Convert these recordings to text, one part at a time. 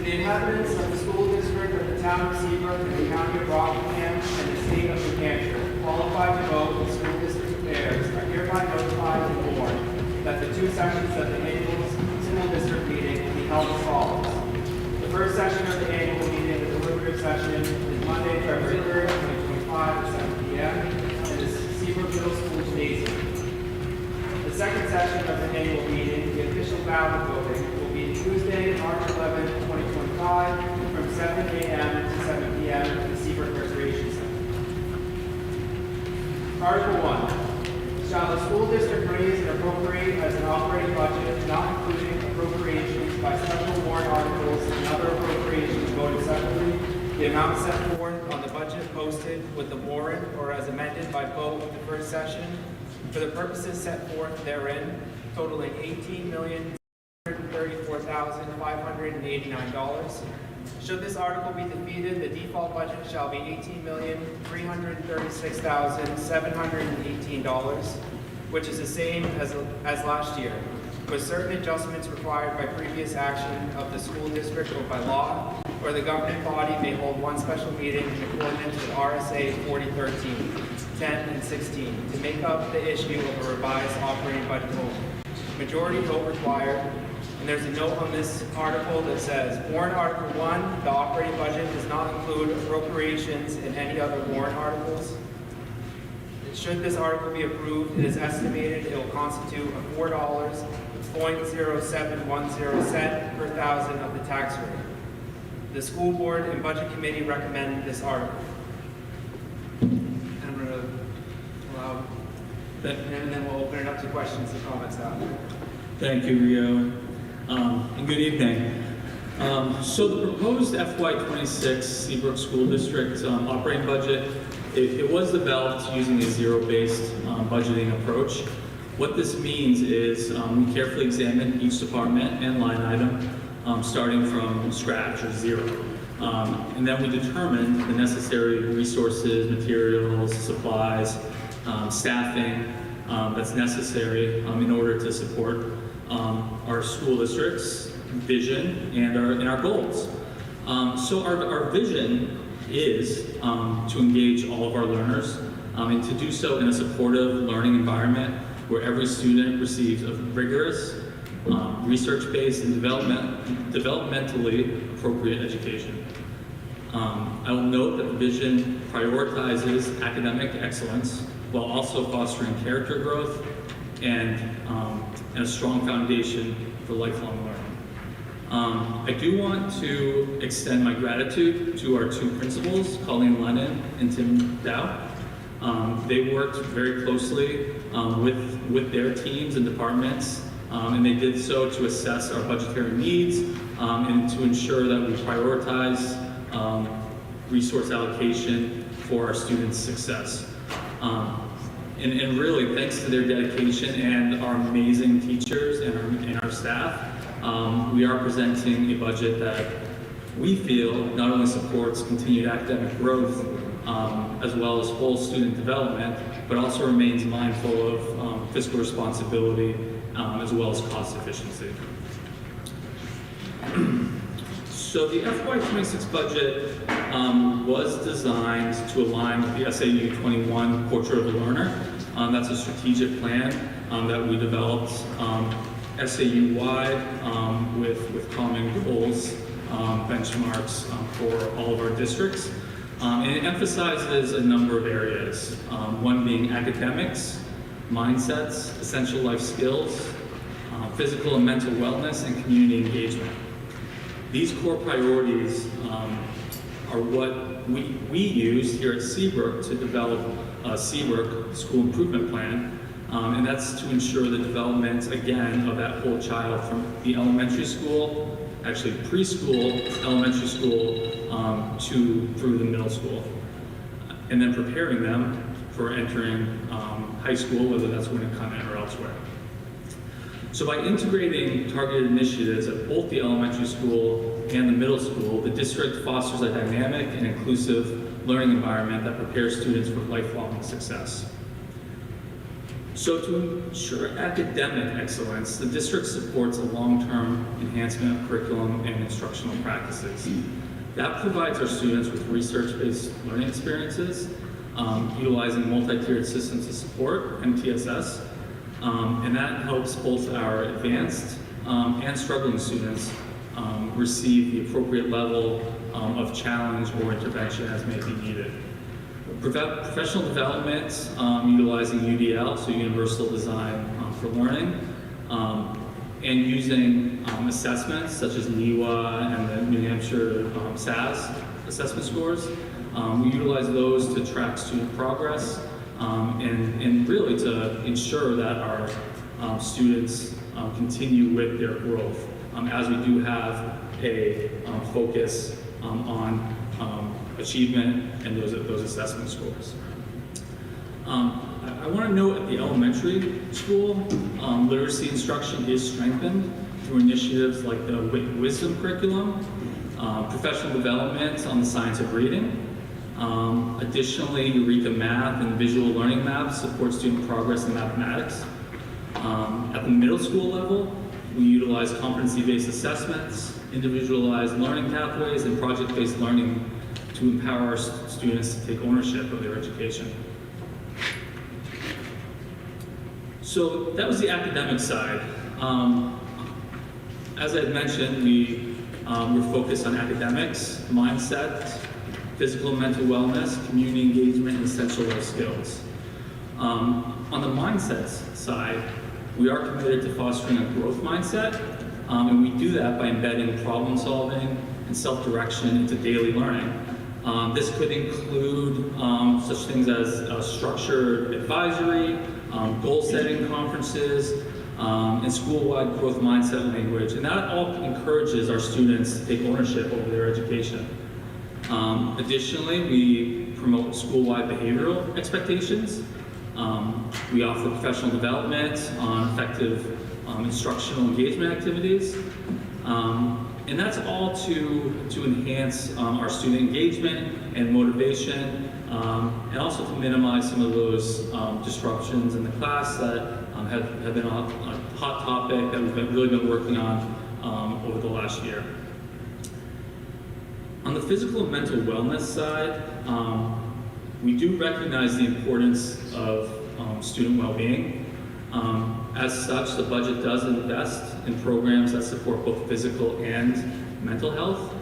To the inhabitants of the school district of the town of Seabrook and the county of Rockingham and the state of New Hampshire, qualified to vote in school district affairs, are hereby notified and warned that the two sessions of the annual single district meeting will be held as follows. The first session of the annual meeting, the deliberative session, is Monday, February 3rd, 2025 at 7 p.m. in the Seabrook Middle School Gymnasium. The second session of the annual meeting, the official ballot voting, will be Tuesday, March 11, 2025, from 7 a.m. to 7 p.m. at the Seabrook Recreation Center. Article 1. Shall the school district raise and appropriate as an operating budget, not including appropriations by special warrant articles and other appropriations voted separately, the amount set forth on the budget posted with the warrant or as amended by vote of the first session, for the purposes set forth therein, totaling $18,134,589. Should this article be defeated, the default budget shall be $18,336,718, which is the same as last year, with certain adjustments required by previous action of the school district or by law, or the governing body may hold one special meeting in accordance with RSA 4013, 10, and 16 to make up the issue of a revised operating budget only. Majority vote required, and there's a note on this article that says, warrant article 1, the operating budget does not include appropriations in any other warrant articles. Should this article be approved, it is estimated it will constitute a $4.0710 per thousand of the tax rate. The school board and budget committee recommend this article. I'm going to allow that, and then we'll open it up to questions and comments after. Thank you, Rio, and good evening. So the proposed FY26 Seabrook School District operating budget, it was developed using a zero-based budgeting approach. What this means is we carefully examined each department and line item, starting from scratch or zero. And then we determined the necessary resources, materials, supplies, staffing that's necessary in order to support our school district's vision and our goals. So our vision is to engage all of our learners and to do so in a supportive learning environment where every student receives a rigorous, research-based and developmentally appropriate education. I will note that the vision prioritizes academic excellence while also fostering character growth and a strong foundation for lifelong learning. I do want to extend my gratitude to our two principals, Colleen Lennon and Tim Dow. They worked very closely with their teams and departments, and they did so to assess our budgetary needs and to ensure that we prioritize resource allocation for our students' success. And really, thanks to their dedication and our amazing teachers and our staff, we are presenting a budget that we feel not only supports continued academic growth as well as full student development, but also remains mindful of fiscal responsibility as well as cost efficiency. So the FY26 budget was designed to align with the SAU 21 Portrait of a Learner. That's a strategic plan that we developed SAU-wide with common goals, benchmarks for all of our districts. And it emphasizes a number of areas, one being academics, mindsets, essential life skills, physical and mental wellness, and community engagement. These core priorities are what we use here at Seabrook to develop a Seabrook School Improvement Plan, and that's to ensure the development, again, of that whole child from the elementary school, actually preschool, elementary school, through the middle school, and then preparing them for entering high school, whether that's Winnicott or elsewhere. So by integrating targeted initiatives at both the elementary school and the middle school, the district fosters a dynamic and inclusive learning environment that prepares students for lifelong success. So to ensure academic excellence, the district supports a long-term enhancement of curriculum and instructional practices. That provides our students with research-based learning experiences, utilizing multi-tiered systems of support, MTSS, and that helps both our advanced and struggling students receive the appropriate level of challenge or intervention as may be needed. Professional development, utilizing UDL, so Universal Design for Learning, and using assessments such as NEWA and the New Hampshire SAS assessment scores. We utilize those to track student progress and really to ensure that our students continue with their growth, as we do have a focus on achievement and those assessment scores. I want to note at the elementary school, literacy instruction is strengthened through initiatives like the Wisdom curriculum, professional development on the science of reading. Additionally, Eureka Math and visual learning maps support student progress in mathematics. At the middle school level, we utilize competency-based assessments, individualized learning pathways, and project-based learning to empower our students to take ownership of their education. So that was the academic side. As I had mentioned, we're focused on academics, mindset, physical and mental wellness, community engagement, and essential life skills. On the mindset side, we are committed to fostering a growth mindset, and we do that by embedding problem solving and self-direction into daily learning. This could include such things as structured advisory, goal-setting conferences, and school-wide growth mindset language, and that all encourages our students to take ownership over their education. Additionally, we promote school-wide behavioral expectations. We offer professional development on effective instructional engagement activities. And that's all to enhance our student engagement and motivation, and also to minimize some of those disruptions in the class that have been a hot topic that we've really been working on over the last year. On the physical and mental wellness side, we do recognize the importance of student well-being. As such, the budget does invest in programs that support both physical and mental health.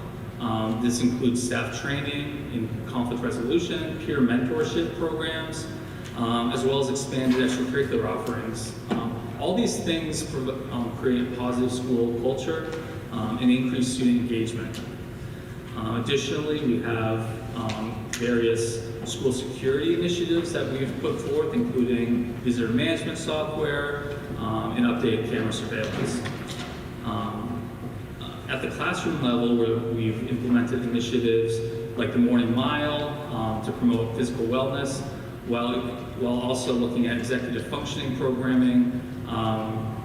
This includes staff training in conflict resolution, peer mentorship programs, as well as expanded extracurricular offerings. All these things create a positive school culture and increase student engagement. Additionally, we have various school security initiatives that we've put forth, including visitor management software and updated camera surveillance. At the classroom level, we've implemented initiatives like the Morning Mile to promote physical wellness, while also looking at executive functioning programming,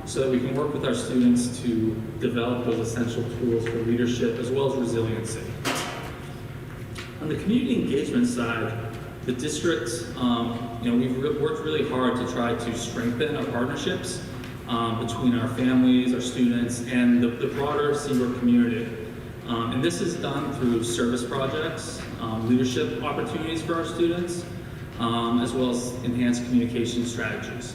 so that we can work with our students to develop those essential tools for leadership as well as resiliency. On the community engagement side, the district, we've worked really hard to try to strengthen our partnerships between our families, our students, and the broader Seabrook community. And this is done through service projects, leadership opportunities for our students, as well as enhanced communication strategies.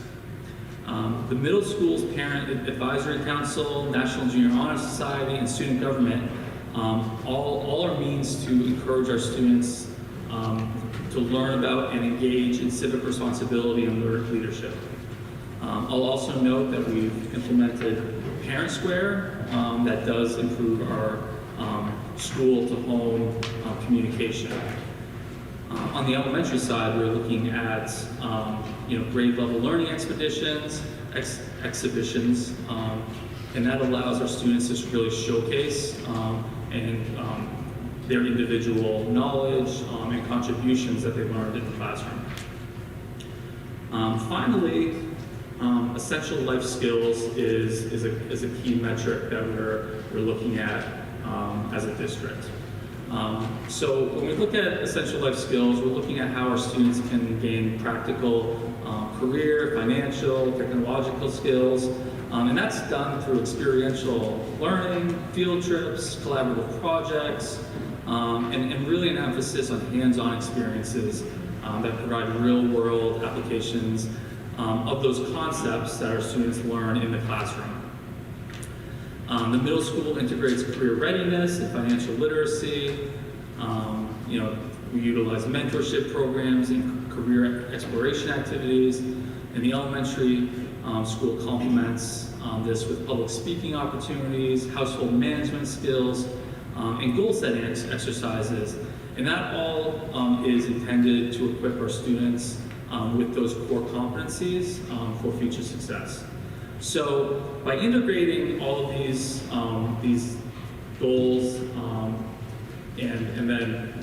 The middle school's Parent Advisory Council, National Junior Honor Society, and student government all are means to encourage our students to learn about and engage in civic responsibility and leadership. I'll also note that we've implemented Parent Square that does improve our school-to-home communication. On the elementary side, we're looking at grade-level learning expeditions, exhibitions, and that allows our students to really showcase their individual knowledge and contributions that they learned in the classroom. Finally, essential life skills is a key metric that we're looking at as a district. So when we look at essential life skills, we're looking at how our students can gain practical career, financial, technological skills, And that's done through experiential learning, field trips, collaborative projects, and really an emphasis on hands-on experiences that provide real-world applications of those concepts that our students learn in the classroom. The middle school integrates career readiness and financial literacy. We utilize mentorship programs and career exploration activities. And the elementary school complements this with public speaking opportunities, household management skills, and goal-setting exercises. And that all is intended to equip our students with those core competencies for future success. So by integrating all of these goals and then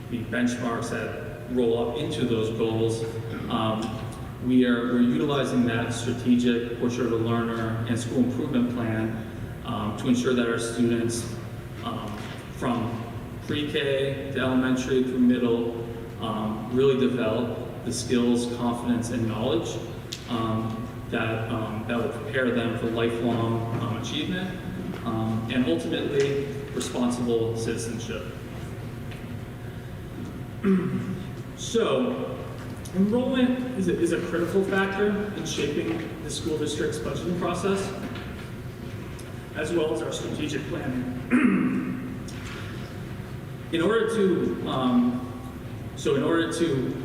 the benchmarks that roll up into those goals, we're utilizing that strategic portrait of a learner and school improvement plan to ensure that our students from pre-K to elementary through middle really develop the skills, confidence, and knowledge that will prepare them for lifelong achievement and ultimately responsible citizenship. So, enrollment is a critical factor in shaping the school district's budgeting process, as well as our strategic planning. In order to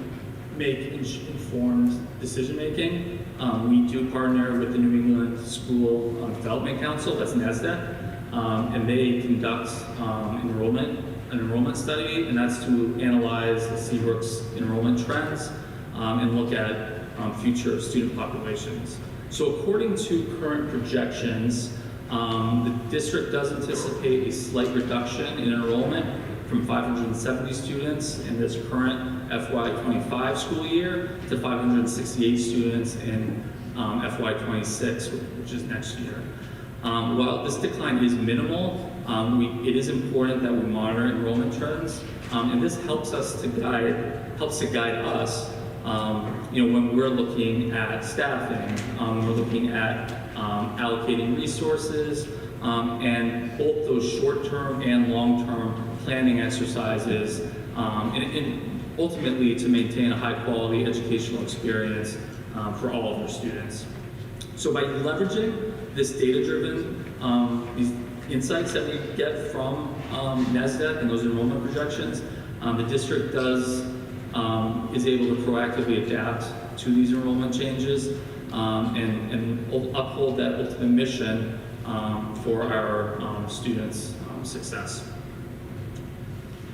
make informed decision making, we do partner with the New England School Development Council, that's NESDEC, and they conduct an enrollment study, and that's to analyze Seabrook's enrollment trends and look at future student populations. So according to current projections, the district does anticipate a slight reduction in enrollment from 570 students in this current FY25 school year to 568 students in FY26, which is next year. While this decline is minimal, it is important that we monitor enrollment trends, and this helps to guide us, when we're looking at staffing, when we're looking at allocating resources, and both those short-term and long-term planning exercises, and ultimately to maintain a high-quality educational experience for all of our students. So by leveraging this data-driven, these insights that we get from NESDEC and those enrollment projections, the district is able to proactively adapt to these enrollment changes and uphold that ultimate mission for our students' success.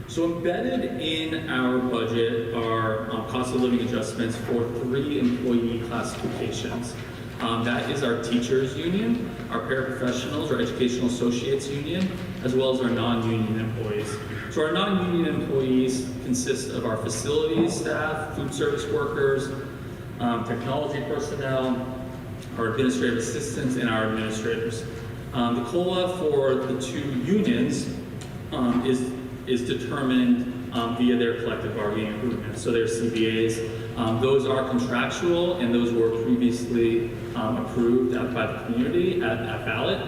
So embedded in our budget are cost of living adjustments for 3 employee classifications. That is our teachers union, our paraprofessionals, our educational associates union, as well as our non-union employees. So our non-union employees consist of our facilities staff, food service workers, technology personnel, our administrative assistants, and our administrators. The COLA for the 2 unions is determined via their collective bargaining agreements, so their CBAs. Those are contractual, and those were previously approved by the community at ballot.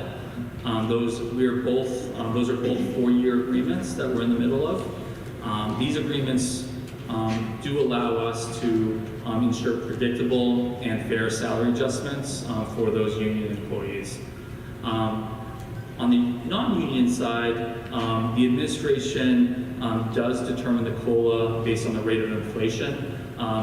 Those are both 4-year agreements that we're in the middle of. These agreements do allow us to ensure predictable and fair salary adjustments for those union employees. On the non-union side, the administration does determine the COLA based on the rate of inflation.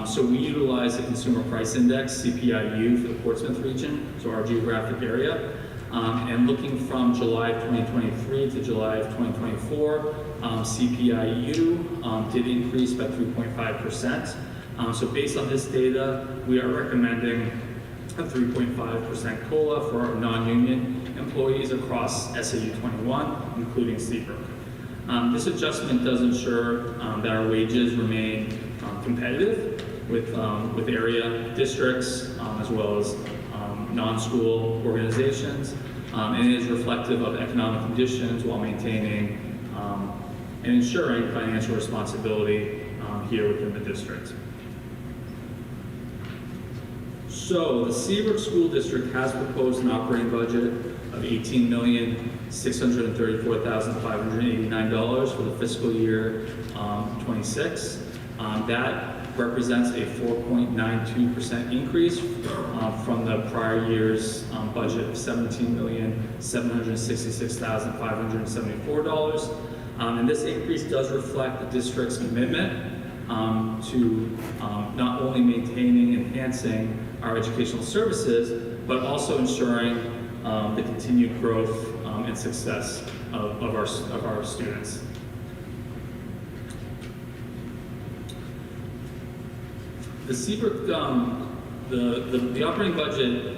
So we utilize the Consumer Price Index, CPIU, for the Portsmouth region, so our geographic area. And looking from July of 2023 to July of 2024, CPIU did increase by 3.5%. So based on this data, we are recommending a 3.5% COLA for our non-union employees across SAU 21, including Seabrook. This adjustment does ensure that our wages remain competitive with area districts as well as non-school organizations, and it is reflective of economic conditions while maintaining and ensuring financial responsibility here within the district. So the Seabrook School District has proposed an operating budget of $18,634,589 for the fiscal year 26. That represents a 4.92% increase from the prior year's budget of $17,766,574. And this increase does reflect the district's commitment to not only maintaining and enhancing our educational services, but also ensuring the continued growth and success of our students. The Seabrook, the operating budget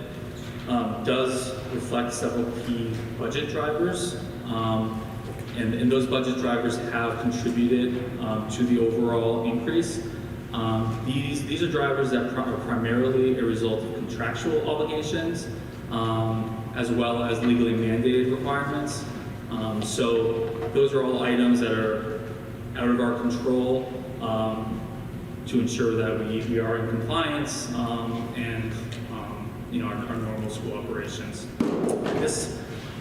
does reflect several key budget drivers, and those budget drivers have contributed to the overall increase. These are drivers that are primarily a result of contractual obligations, as well as legally mandated requirements. So those are all items that are out of our control to ensure that we are in compliance and our normal school operations.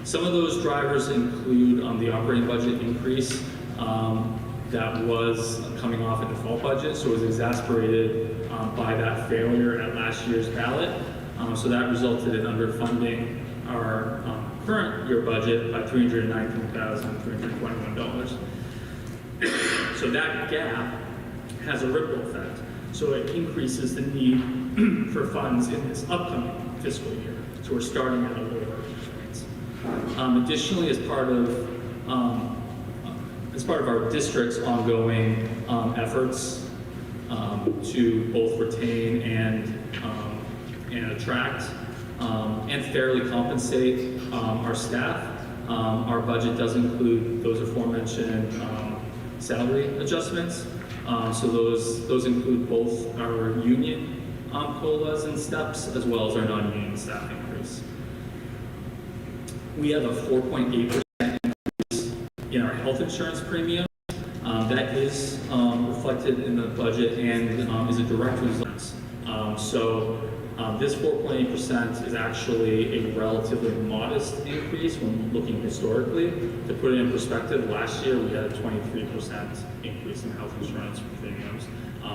Some of those drivers include the operating budget increase that was coming off a default budget, so it was exacerbated by that failure at last year's ballot. So that resulted in underfunding our current year budget by $319,321. So that gap has a ripple effect. So it increases the need for funds in this upcoming fiscal year. So we're starting at a lower point. Additionally, as part of our district's ongoing efforts to both retain and attract and fairly compensate our staff, our budget does include those aforementioned salary adjustments. So those include both our union COLAs and steps, as well as our non-union staff increase. We have a 4.8% increase in our health insurance premium. That is reflected in the budget and is a direct result. So this 4.8% is actually a relatively modest increase when looking historically. To put it in perspective, last year we had a 23% increase in health insurance premiums,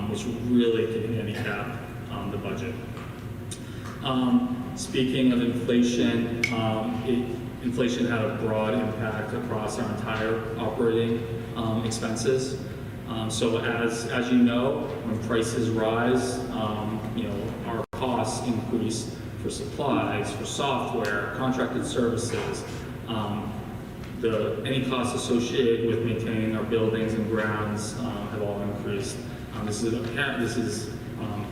which really could handicap the budget. Speaking of inflation, inflation had a broad impact across our entire operating expenses. So as you know, when prices rise, our costs increase for supplies, for software, contracted services, any costs associated with maintaining our buildings and grounds have all increased. This is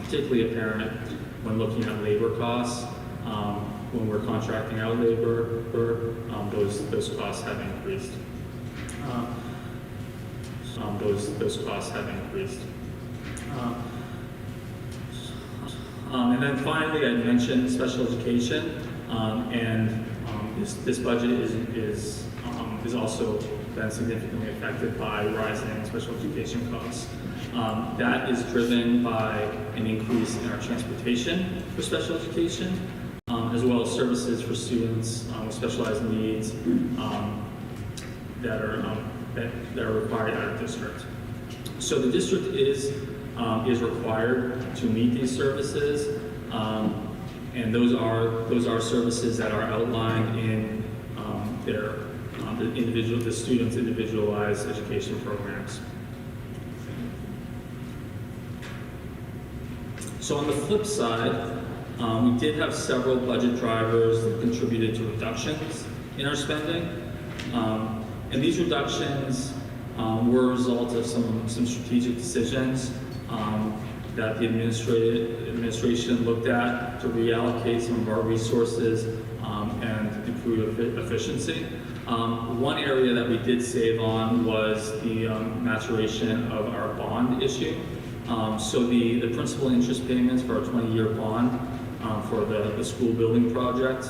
particularly apparent when looking at labor costs. When we're contracting out labor, those costs have increased. Those costs have increased. And then finally, I mentioned special education, and this budget is also been significantly affected by rising special education costs. That is driven by an increase in our transportation for special education, as well as services for students with specialized needs that are required at our district. So the district is required to meet these services, and those are services that are outlined in the students' individualized education programs. So on the flip side, we did have several budget drivers that contributed to reductions in our spending. And these reductions were a result of some strategic decisions that the administration looked at to reallocate some of our resources and improve efficiency. One area that we did save on was the maturation of our bond issue. So the principal and interest payments for our 20-year bond for the school building project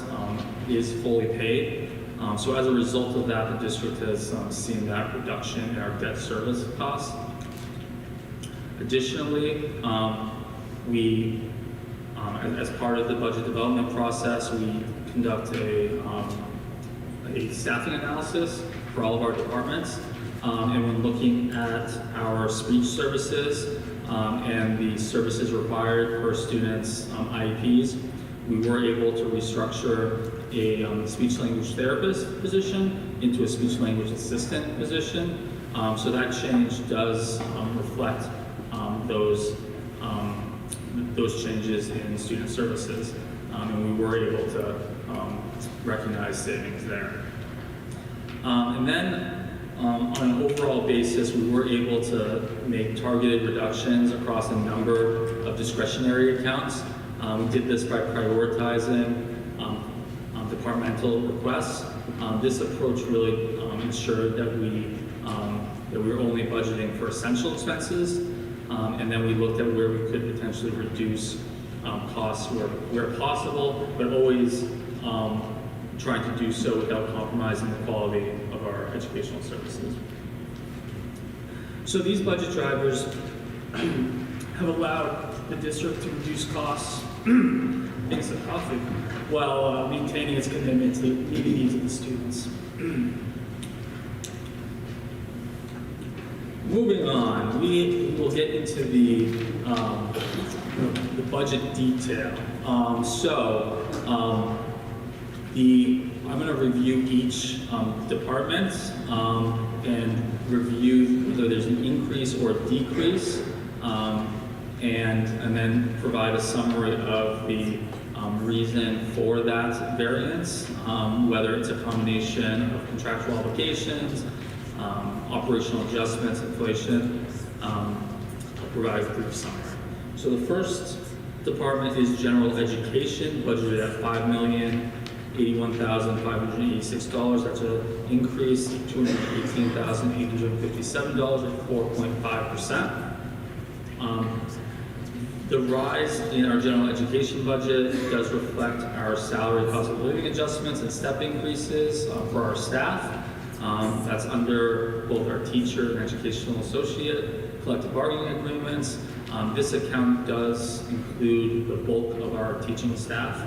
is fully paid. So as a result of that, the district has seen that reduction in our debt service costs. Additionally, we As part of the budget development process, we conduct a staffing analysis for all of our departments. And when looking at our speech services and the services required per students' IEPs, we were able to restructure a speech language therapist position into a speech language assistant position. So that change does reflect those changes in student services, and we were able to recognize savings there. And then on an overall basis, we were able to make targeted reductions across a number of discretionary accounts. We did this by prioritizing departmental requests. This approach really ensured that we were only budgeting for essential expenses, and then we looked at where we could potentially reduce costs where possible, but always trying to do so without compromising the quality of our educational services. So these budget drivers have allowed the district to reduce costs things of coffee while maintaining its commitment to meeting the needs of the students. Moving on, we will get into the budget detail. I'm going to review each department and review whether there's an increase or decrease, and then provide a summary of the reason for that variance, whether it's a combination of contractual obligations, operational adjustments, inflation. I'll provide a brief summary. So the first department is general education, budgeted at $5,081,586. That's an increase of $218,857, or 4.5%. The rise in our general education budget does reflect our salary cost of living adjustments and step increases for our staff. That's under both our teacher and educational associate collective bargaining agreements. This account does include the bulk of our teaching staff.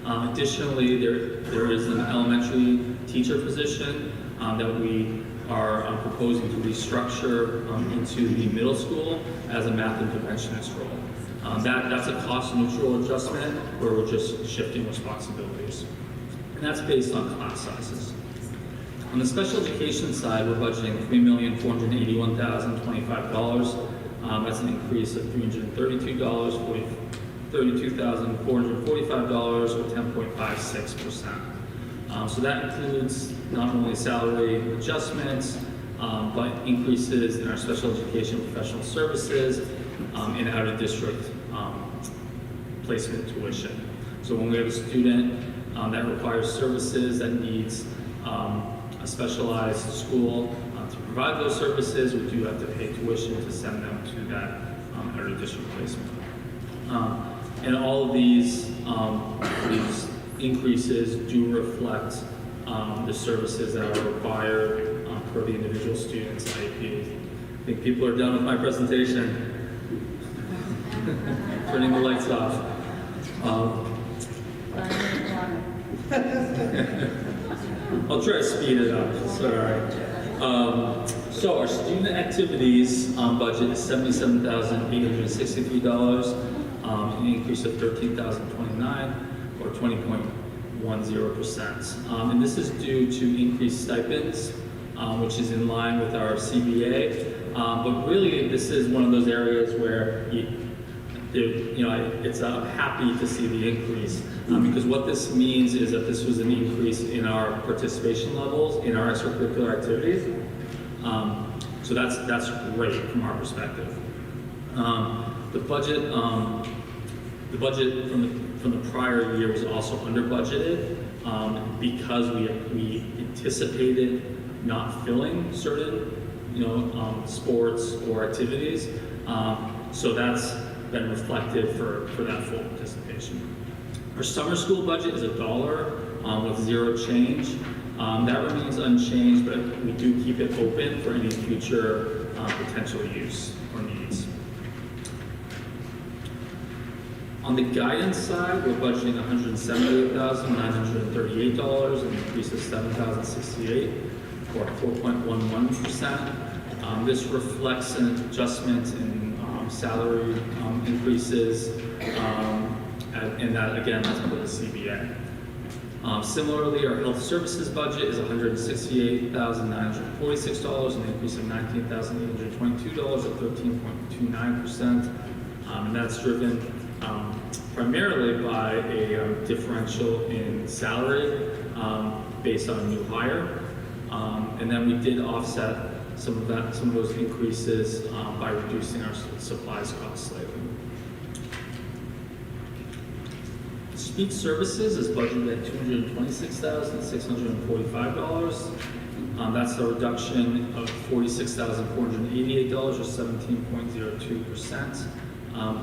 Additionally, there is an elementary teacher position that we are proposing to restructure into the middle school as a math interventionist role. That's a cost-neutral adjustment where we're just shifting responsibilities. And that's based on class sizes. On the special education side, we're budgeting $3,481,025. That's an increase of $32,445, or 10.56%. So that includes not only salary adjustments, but increases in our special education professional services and out-of-district placement tuition. So when we have a student that requires services, that needs a specialized school to provide those services, we do have to pay tuition to send them to that out-of-district placement. And all of these increases do reflect the services that are required for the individual student's IEP. I think people are done with my presentation. Turning the lights off. I'll try to speed it up. It's all right. So our student activities budget is $77,863, an increase of $13,029, or 20.10%. And this is due to increased stipends, which is in line with our CBA. But really, this is one of those areas where I'm happy to see the increase, because what this means is that this was an increase in our participation levels in our extracurricular activities. So that's great from our perspective. The budget from the prior year was also under budgeted because we anticipated not filling certain sports or activities. So that's been reflected for that full participation. Our summer school budget is $1 with zero change. That remains unchanged, but we do keep it open for any future potential use or needs. On the guidance side, we're budgeting $178,938, an increase of $7,068, or 4.11%. This reflects an adjustment in salary increases, and that again, that's under the CBA. Similarly, our health services budget is $168,946, an increase of $19,822, or 13.29%. And that's driven primarily by a differential in salary based on a new hire. And then we did offset some of those increases by reducing our supplies costs slightly. Speech services is budgeted at $226,645. That's a reduction of $46,488, or 17.02%.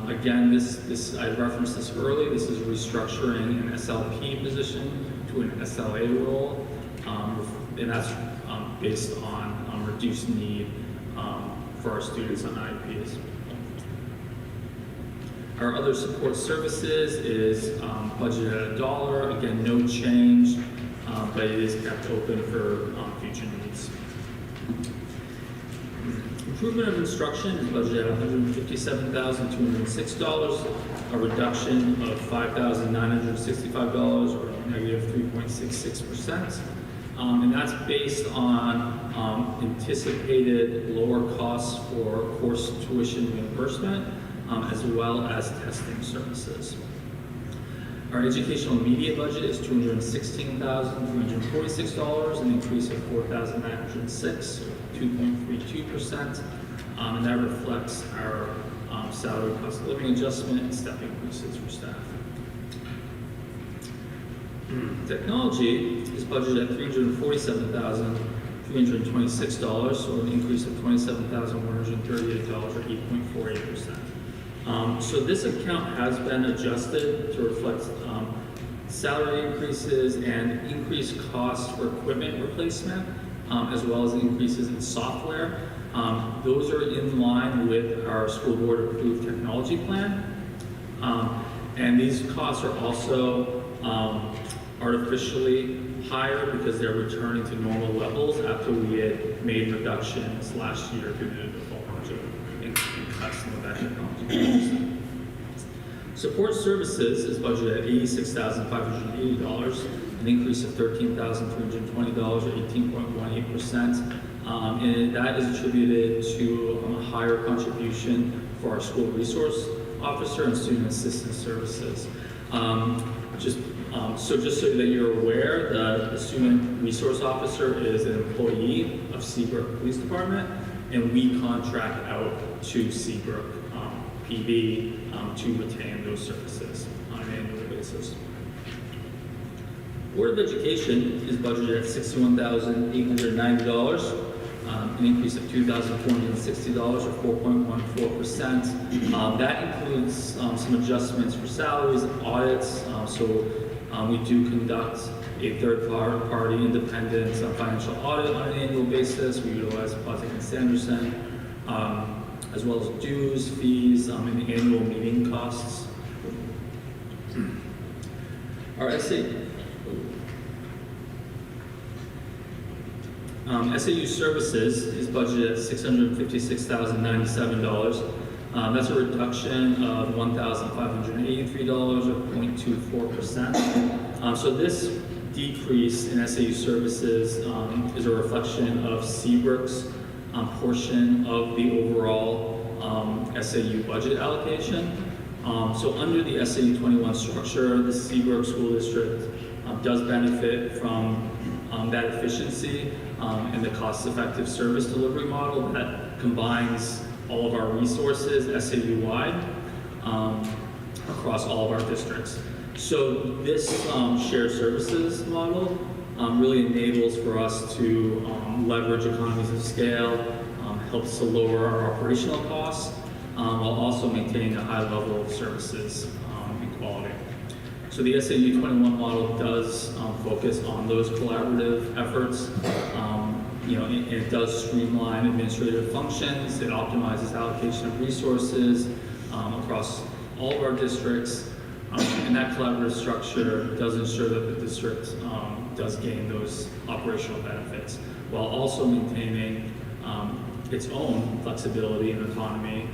Again, this I referenced this early. This is restructuring an SLP position to an SLA role, and that's based on reduced need for our students on IEPs. Our other support services is budgeted at $1. Again, no change, but it is kept open for future needs. Improvement of instruction is budgeted at $157,206, a reduction of $5,965, or negative 3.66%. And that's based on anticipated lower costs for course tuition reimbursement, as well as testing services. Our educational media budget is $216,346, an increase of $4,906, or 2.32%, and that reflects our salary cost of living adjustment and step increases for staff. Technology is budgeted at $347,326, so an increase of $27,138, or 8.48%. So this account has been adjusted to reflect salary increases and increased costs for equipment replacement, as well as increases in software. Those are in line with our school board approved technology plan. And these costs are also artificially higher because they're returning to normal levels after we had made reductions last year due to the default budget and cut some of that technology. Support services is budgeted at $86,580, an increase of $13,320, or 18.18%. And that is attributed to a higher contribution for our school resource officer and student assistance services. So just so that you're aware, the student resource officer is an employee of Seabrook Police Department, and we contract out to Seabrook PD to retain those services on an annual basis. Board of Education is budgeted at $61,890, an increase of $2,460, or 4.14%. That includes some adjustments for salaries and audits. We do conduct a third-party independent financial audit on an annual basis. We utilize Plotting and Sanderson, as well as dues, fees, and the annual meeting costs. Our SAU services is budgeted at $656,097. That's a reduction of $1,583, or 0.24%. So this decrease in SAU services is a reflection of Seabrook's portion of the overall SAU budget allocation. So under the SAU 21 structure, the Seabrook School District does benefit from that efficiency and the cost-effective service delivery model that combines all of our resources SAU-wide across all of our districts. So this shared services model really enables for us to leverage economies of scale, helps to lower our operational costs, while also maintaining a high level of services and quality. So the SAU 21 model does focus on those collaborative efforts. And it does streamline administrative functions. It optimizes allocation of resources across all of our districts, And that collaborative structure does ensure that the district does gain those operational benefits while also maintaining its own flexibility and autonomy,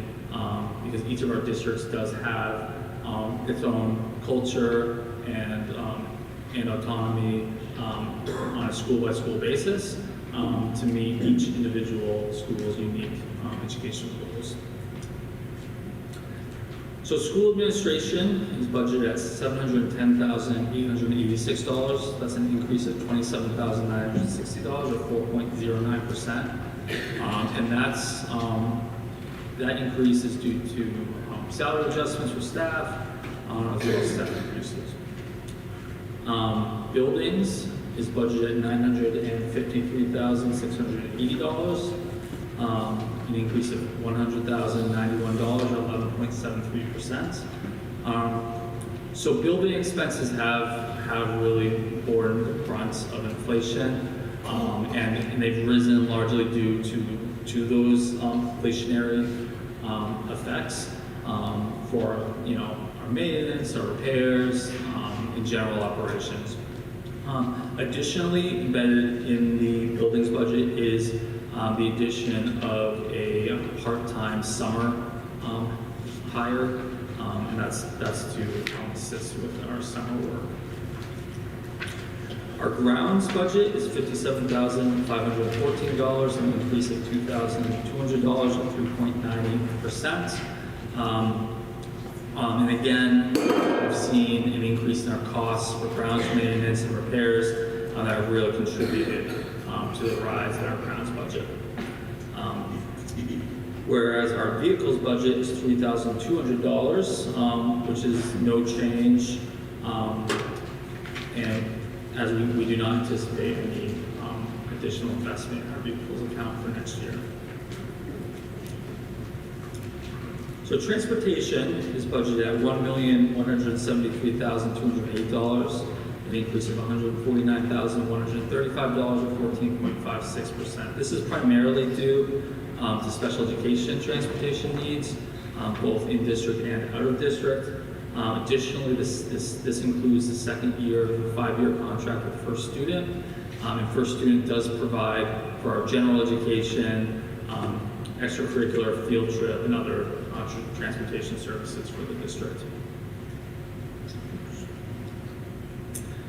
because each of our districts does have its own culture and autonomy on a school-by-school basis to meet each individual school's unique educational goals. So school administration is budgeted at $710,886. That's an increase of $27,960 or 4.09%. And that increase is due to salary adjustments for staff, as well as step increases. Buildings is budgeted at $953,680, an increase of $100,091 or 11.73%. So building expenses have really borne the brunt of inflation, and they've risen largely due to those inflationary effects for our maintenance, our repairs, and general operations. Additionally, embedded in the buildings budget is the addition of a part-time summer hire, and that's to assist with our summer work. Our grounds budget is $57,514, an increase of $2,200 or 3.90%. And again, we've seen an increase in our costs for grounds maintenance and repairs that have really contributed to the rise in our grounds budget. Whereas our vehicles budget is $3,200, which is no change, and as we do not anticipate any additional investment in our vehicles account for next year. So transportation is budgeted at $1,173,208, an increase of $149,135 or 14.56%. This is primarily due to special education transportation needs, both in district and out of district. Additionally, this includes the second year of a 5-year contract with First Student, and First Student does provide for our general education, extracurricular, field trip, and other transportation services for the district.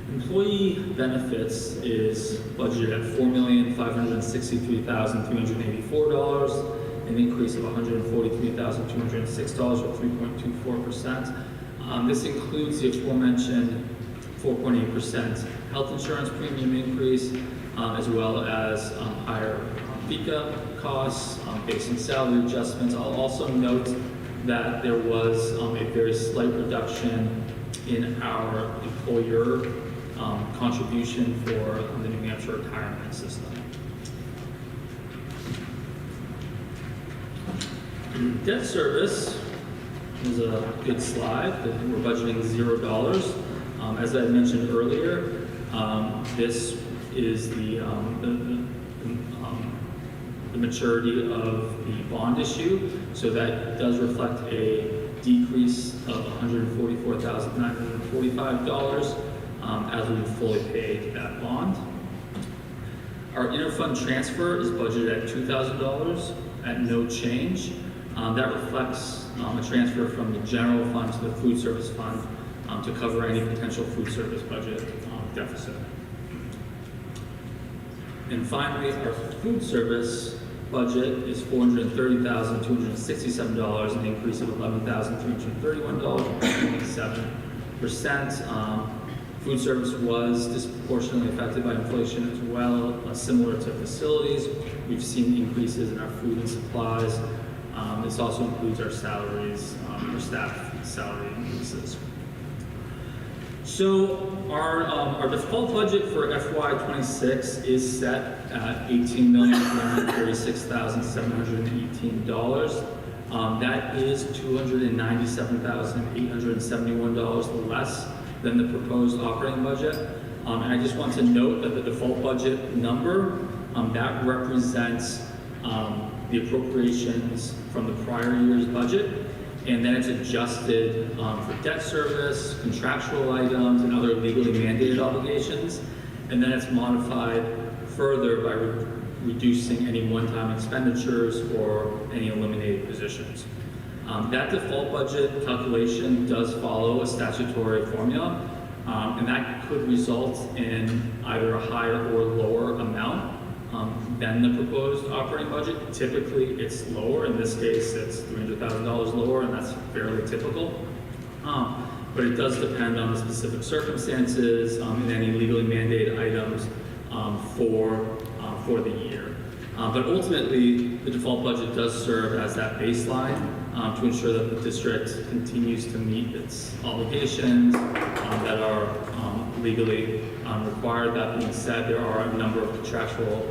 Employee benefits is budgeted at $4,563,384, an increase of $143,206 or 3.24%. This includes the aforementioned 4.8% health insurance premium increase, as well as higher FICA costs based on salary adjustments. I'll also note that there was a very slight reduction in our employer contribution for the New Hampshire retirement system. Debt service is a good slide. We're budgeting $0. As I mentioned earlier, this is the maturity of the bond issue, so that does reflect a decrease of $144,945 as we fully paid that bond. Our interfund transfer is budgeted at $2,000 at no change. That reflects a transfer from the general fund to the food service fund to cover any potential food service budget deficit. And finally, our food service budget is $430,267, an increase of $11,331, 27%. Food service was disproportionately affected by inflation as well, similar to facilities. We've seen increases in our food and supplies. This also includes our salaries, our staff salary increases. So our default budget for FY26 is set at $18,336,718. That is $297,871 less than the proposed operating budget. And I just want to note that the default budget number, that represents the appropriations from the prior year's budget. and then it's adjusted for debt service, contractual items, and other legally mandated obligations, and then it's modified further by reducing any one-time expenditures or any eliminated positions. That default budget calculation does follow a statutory formula, and that could result in either a higher or lower amount than the proposed operating budget. Typically, it's lower. In this case, it's $300,000 lower, and that's fairly typical. But it does depend on the specific circumstances and any legally mandated items for the year. But ultimately, the default budget does serve as that baseline to ensure that the district continues to meet its obligations that are legally required. That being said, there are a number of contractual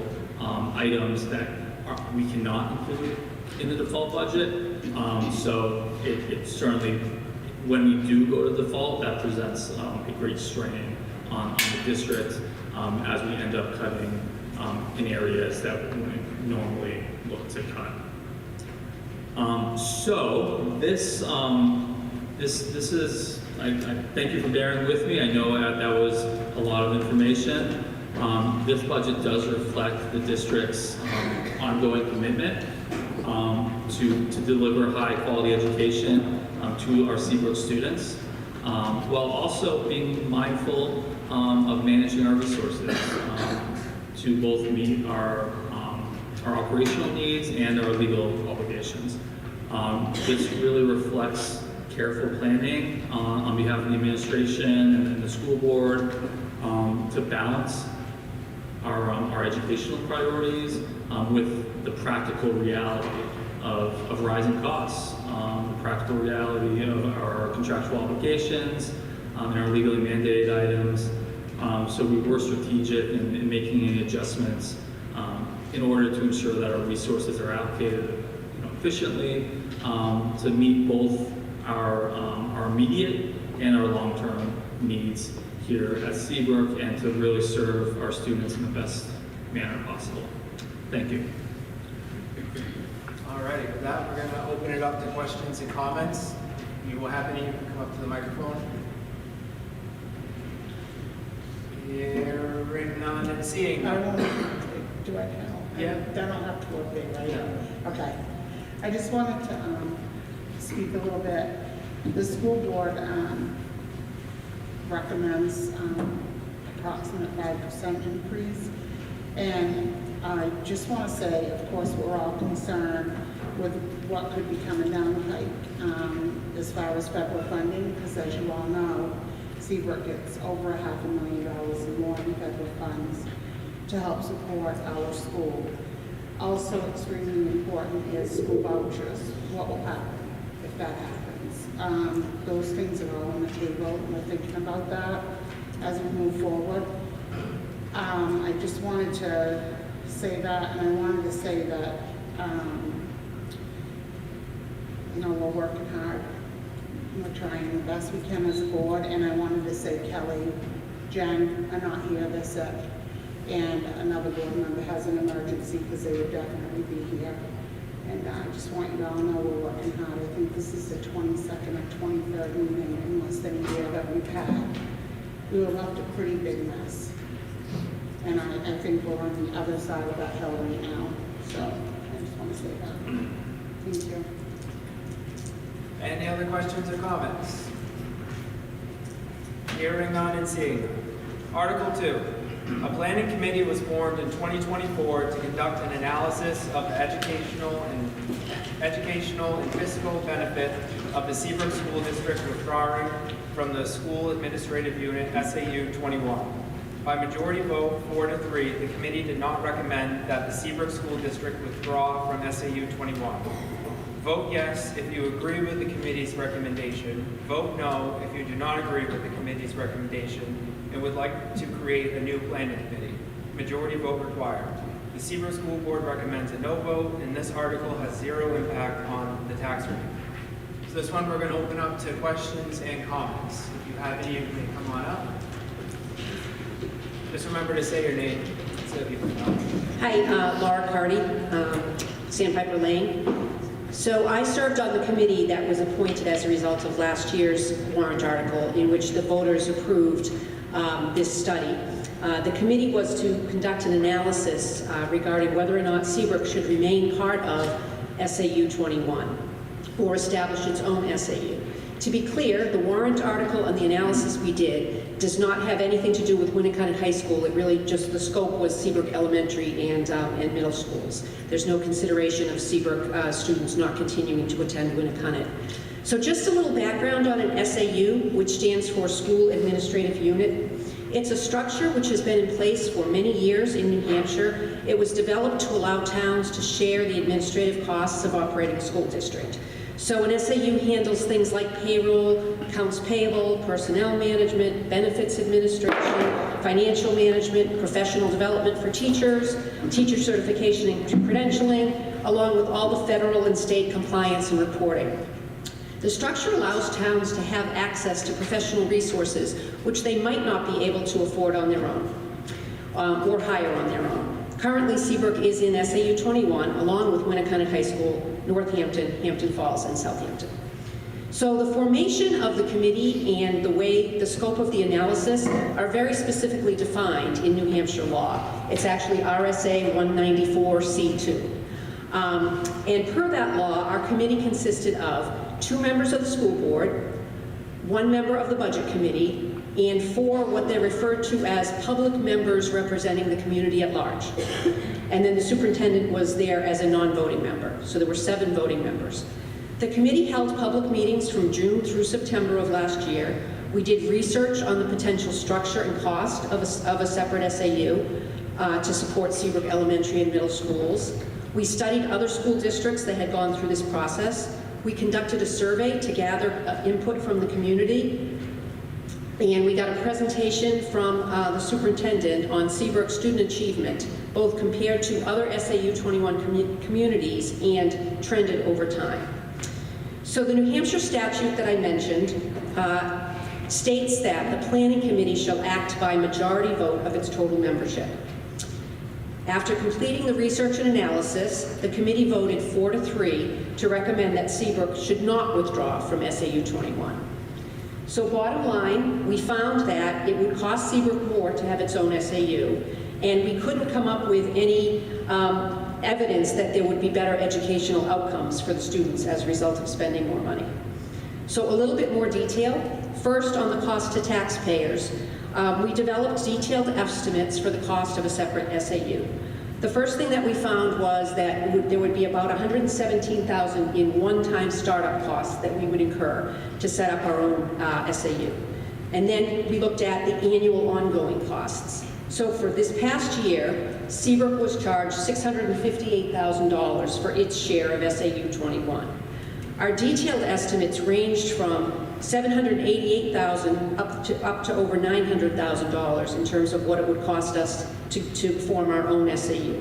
items that we cannot include in the default budget. So it certainly, when we do go to default, that presents a great strain on the district as we end up cutting in areas that we wouldn't normally look to cut. So this is, I thank you for bearing with me. I know that was a lot of information. This budget does reflect the district's ongoing commitment to deliver high quality education to our Seabrook students, while also being mindful of managing our resources to both meet our operational needs and our legal obligations. This really reflects careful planning on behalf of the administration and the school board to balance our educational priorities with the practical reality of rising costs, the practical reality of our contractual obligations and our legally mandated items. So we were strategic in making any adjustments in order to ensure that our resources are allocated efficiently to meet both our immediate and our long-term needs here at Seabrook and to really serve our students in the best manner possible. Thank you. All righty, with that, we're going to open it up to questions and comments. You will have any, come up to the microphone. Hearing none and seeing I none. won't, do I know? Yeah. Then I'll have to work it, right? Yeah. Okay. I just wanted to speak a little bit. The school board recommends approximate 5% increase. And I just want to say, of course, we're all concerned with what could be coming down the pike as far as federal funding, because as you all know, Seabrook gets over $500,000 more in federal funds to help support our school. Also extremely important is school vouchers. What will happen if that happens? Those things are all on the table, and we're thinking about that as we move forward. I just wanted to say that, and I wanted to say that, we're working hard. We're trying the best we can as a board, and I wanted to say Kelly, Jen are not here, they're sick, and another board member has an emergency because they would definitely be here. And I just want you to all know we're working hard. I think this is the 22nd or 23rd meeting in less than a year that we've had. We were left a pretty big mess. And I think we're on the other side of that hill right now. So I just want to say that. Thank you. Any other questions or comments? Hearing none and seeing none. Article 2. A planning committee was formed in 2024 to conduct an analysis of the educational and fiscal benefit of the Seabrook School District withdrawing from the School Administrative Unit SAU 21. By majority vote 4-3, the committee did not recommend that the Seabrook School District withdraw from SAU 21. Vote yes if you agree with the committee's recommendation. Vote no if you do not agree with the committee's recommendation and would like to create a new planning committee. Majority vote required. The Seabrook School Board recommends a no vote, and this article has zero impact on the tax rate. So this one we're going to open up to questions and comments. If you have any, you may come on up. Just remember to say your name so that people know. Hi, Laura Carty, Sandpiper Lane. So I served on the committee that was appointed as a result of last year's warrant article in which the voters approved this study. The committee was to conduct an analysis regarding whether or not Seabrook should remain part of SAU 21 or establish its own SAU. To be clear, the warrant article and the analysis we did does not have anything to do with Winnicott High School. It really just, the scope was Seabrook Elementary and middle schools. There's no consideration of Seabrook students not continuing to attend Winnicott. So just a little background on an SAU, which stands for School Administrative Unit. It's a structure which has been in place for many years in New Hampshire. It was developed to allow towns to share the administrative costs of operating a school district. So an SAU handles things like payroll, accounts payable, personnel management, benefits administration, financial management, professional development for teachers, teacher certification and credentialing, along with all the federal and state compliance and reporting. The structure allows towns to have access to professional resources which they might not be able to afford on their own or hire on their own. Currently, Seabrook is in SAU 21, along with Winnicott High School, Northampton, Hampton Falls, and Southampton. So the formation of the committee and the scope of the analysis are very specifically defined in New Hampshire law. It's actually RSA 194C2. And per that law, our committee consisted of 2 members of the school board, 1 member of the budget committee, and 4 what they're referred to as public members representing the community at large. And then the superintendent was there as a non-voting member. So there were 7 voting members. The committee held public meetings from June through September of last year. We did research on the potential structure and cost of a separate SAU to support Seabrook Elementary and middle schools. We studied other school districts that had gone through this process. We conducted a survey to gather input from the community. And we got a presentation from the superintendent on Seabrook student achievement, both compared to other SAU 21 communities and trended over time. So the New Hampshire statute that I mentioned states that the planning committee shall act by majority vote of its total membership. After completing the research and analysis, the committee voted 4-3 to recommend that Seabrook should not withdraw from SAU 21. So bottom line, we found that it would cost Seabrook more to have its own SAU, and we couldn't come up with any evidence that there would be better educational outcomes for the students as a result of spending more money. So a little bit more detail. First, on the cost to taxpayers. We developed detailed estimates for the cost of a separate SAU. The first thing that we found was that there would be about $117,000 in one-time startup costs that we would incur to set up our own SAU. And then we looked at the annual ongoing costs. So for this past year, Seabrook was charged $658,000 for its share of SAU 21. Our detailed estimates ranged from $788,000 up to over $900,000 in terms of what it would cost us to form our own SAU.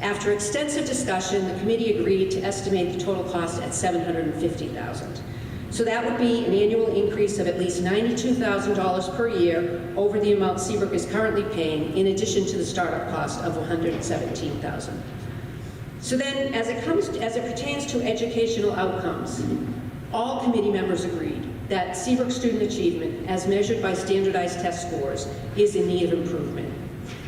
After extensive discussion, the committee agreed to estimate the total cost at $750,000. So that would be an annual increase of at least $92,000 per year over the amount Seabrook is currently paying, in addition to the startup cost of $117,000. So then, as it pertains to educational outcomes, all committee members agreed that Seabrook student achievement, as measured by standardized test scores, is in need of improvement.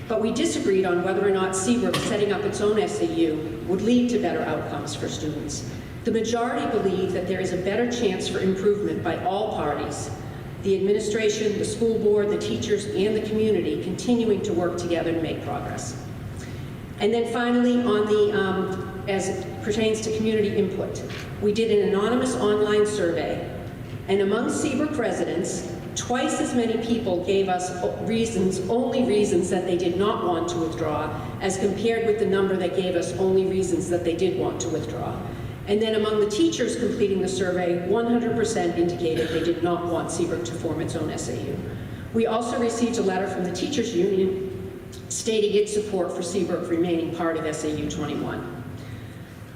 But we disagreed on whether or not Seabrook setting up its own SAU would lead to better outcomes for students. The majority believe that there is a better chance for improvement by all parties, the administration, the school board, the teachers, and the community continuing to work together to make progress. And then finally, on the, as it pertains to community input, we did an anonymous online survey, and among Seabrook residents, twice as many people gave us only reasons that they did not want to withdraw, as compared with the number that gave us only reasons that they did want to withdraw. And then among the teachers completing the survey, 100% indicated they did not want Seabrook to form its own SAU. We also received a letter from the teachers union stating its support for Seabrook remaining part of SAU 21.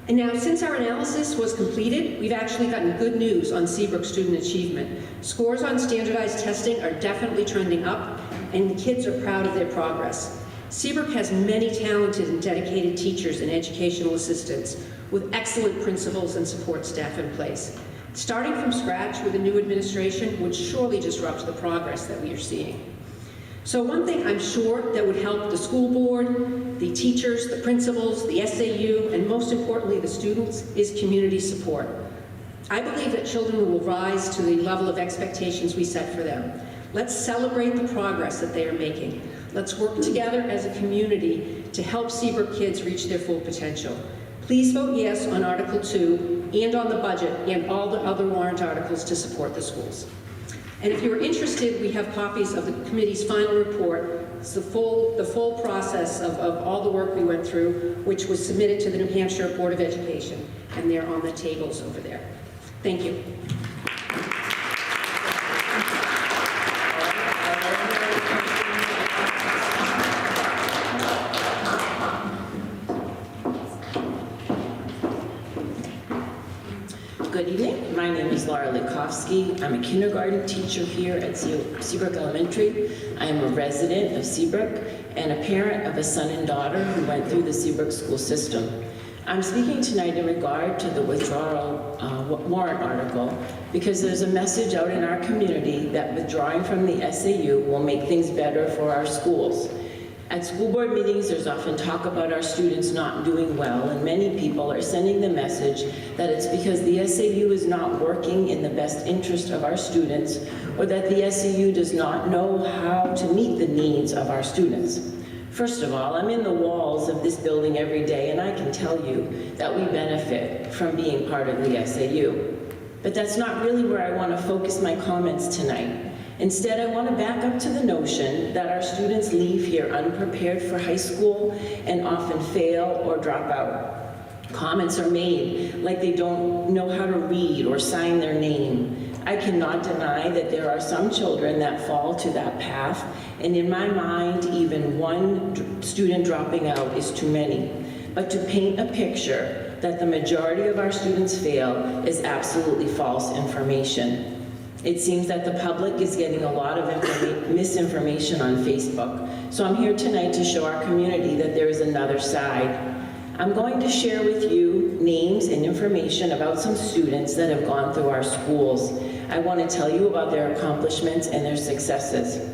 And now, since our analysis was completed, we've actually gotten good news on Seabrook student achievement. Scores on standardized testing are definitely trending up, and the kids are proud of their progress. Seabrook has many talented and dedicated teachers and educational assistants with excellent principals and support staff in place. Starting from scratch with a new administration would surely disrupt the progress that we are seeing. So one thing I'm sure that would help the school board, the teachers, the principals, the SAU, and most importantly the students, is community support. I believe that children will rise to the level of expectations we set for them. Let's celebrate the progress that they are making. Let's work together as a community to help Seabrook kids reach their full potential. Please vote yes on Article 2 and on the budget and all the other warrant articles to support the schools. And if you're interested, we have copies of the committee's final report. It's the full process of all the work we went through, which was submitted to the New Hampshire Board of Education, and they're on the tables over there. Thank you. Good evening. My name is Laura Likovsky. I'm a kindergarten teacher here at Seabrook Elementary. I am a resident of Seabrook and a parent of a son and daughter who went through the Seabrook school system. I'm speaking tonight in regard to the withdrawal warrant article because there's a message out in our community that withdrawing from the SAU will make things better for our schools. At school board meetings, there's often talk about our students not doing well, and many people are sending the message that it's because the SAU is not working in the best interest of our students, or that the SAU does not know how to meet the needs of our students. First of all, I'm in the walls of this building every day, and I can tell you that we benefit from being part of the SAU. But that's not really where I want to focus my comments tonight. Instead, I want to back up to the notion that our students leave here unprepared for high school and often fail or drop out. Comments are made like they don't know how to read or sign their name. I cannot deny that there are some children that fall to that path, and in my mind, even one student dropping out is too many. But to paint a picture that the majority of our students fail is absolutely false information. It seems that the public is getting a lot of misinformation on Facebook, so I'm here tonight to show our community that there is another side. I'm going to share with you names and information about some students that have gone through our schools. I want to tell you about their accomplishments and their successes.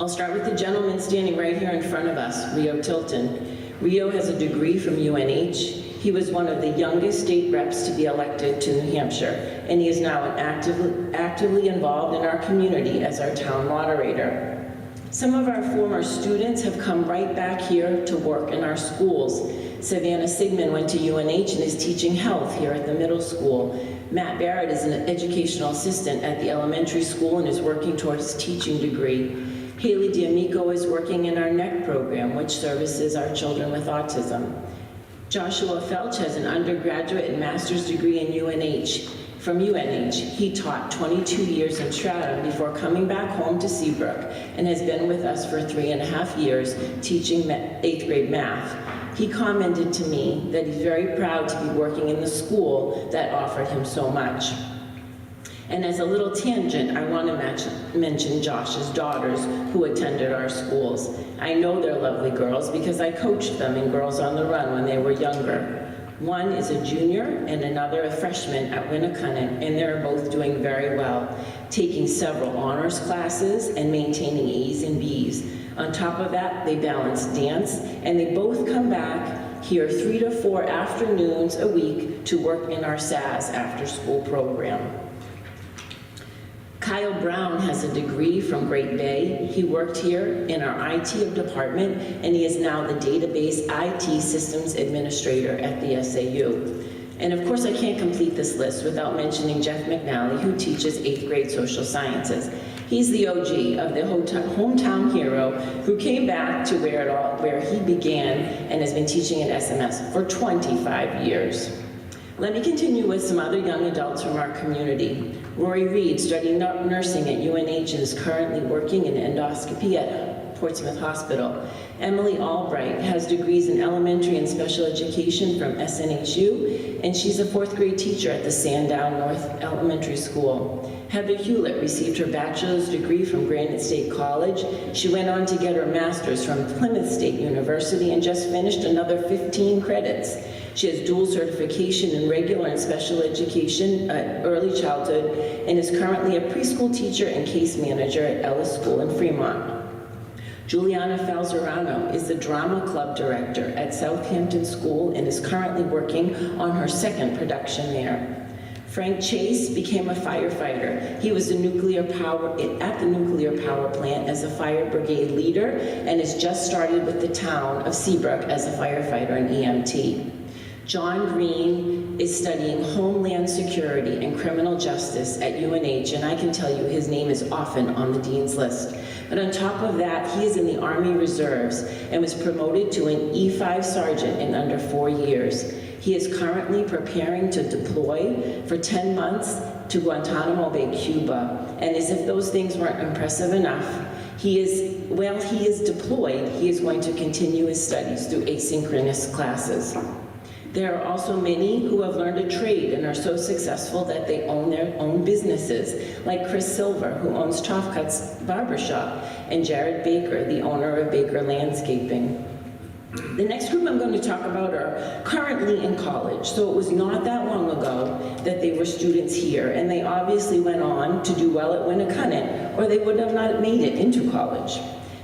I'll start with the gentleman standing right here in front of us, Rio Tilton. Rio has a degree from UNH. He was one of the youngest state reps to be elected to New Hampshire, and he is now actively involved in our community as our town moderator. Some of our former students have come right back here to work in our schools. Savannah Sigmund went to UNH and is teaching health here at the middle school. Matt Barrett is an educational assistant at the elementary school and is working towards his teaching degree. Haley D'Amico is working in our NEC program, which services our children with autism. Joshua Felch has an undergraduate and master's degree in UNH. From UNH, he taught 22 years in Stratham before coming back home to Seabrook and has been with us for 3.5 years teaching 8th grade math. He commented to me that he's very proud to be working in the school that offered him so much. And as a little tangent, I want to mention Josh's daughters who attended our schools. I know they're lovely girls because I coached them in Girls on the Run when they were younger. One is a junior and another a freshman at Winnicott, and they're both doing very well, taking several honors classes and maintaining A's and B's. On top of that, they balance dance, and they both come back here 3 to 4 afternoons a week to work in our SAS after-school program. Kyle Brown has a degree from Great Bay. He worked here in our IT department, and he is now the database IT systems administrator at the SAU. And of course, I can't complete this list without mentioning Jeff McNally, who teaches 8th grade social sciences. He's the OG of the hometown hero who came back to where he began and has been teaching at SMS for 25 years. Let me continue with some other young adults from our community. Rory Reed studied nursing at UNH and is currently working in endoscopy at Portsmouth Hospital. Emily Albright has degrees in elementary and special education from SNHU, and she's a 4th grade teacher at the Sandown North Elementary School. Heather Hewlett received her bachelor's degree from Granite State College. She went on to get her master's from Plymouth State University and just finished another 15 credits. She has dual certification in regular and special education, early childhood, and is currently a preschool teacher and case manager at Ellis School in Fremont. Juliana Falzerano is the drama club director at Southampton School and is currently working on her 2nd production there. Frank Chase became a firefighter. He was at the nuclear power plant as a fire brigade leader and has just started with the town of Seabrook as a firefighter and EMT. John Green is studying Homeland Security and Criminal Justice at UNH, and I can tell you his name is often on the dean's list. But on top of that, he is in the Army Reserves and was promoted to an E5 sergeant in under 4 years. He is currently preparing to deploy for 10 months to Guantanamo Bay, Cuba. And as if those things weren't impressive enough, he is deployed, he is going to continue his studies through asynchronous classes. There are also many who have learned a trade and are so successful that they own their own businesses, like Chris Silver, who owns Tofcut's Barbershop, and Jared Baker, the owner of Baker Landscaping. The next group I'm going to talk about are currently in college. So it was not that long ago that they were students here, and they obviously went on to do well at Winnacunnet, or they would have not made it into college.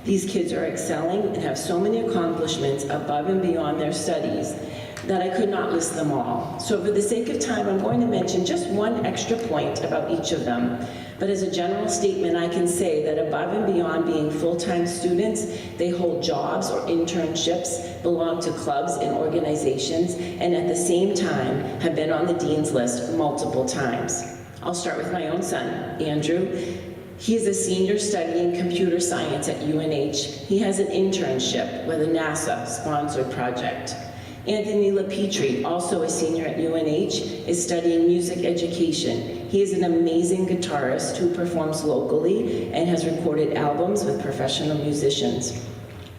These kids are excelling and have so many accomplishments above and beyond their studies that I could not list them all. So for the sake of time, I'm going to mention just one extra point about each of them. But as a general statement, I can say that above and beyond being full-time students, they hold jobs or internships, belong to clubs and organizations, and at the same time have been on the dean's list multiple times. I'll start with my own son, Andrew. He is a senior studying computer science at UNH. He has an internship with a NASA-sponsored project. Anthony LaPetrie, also a senior at UNH, is studying music education. He is an amazing guitarist who performs locally and has recorded albums with professional musicians.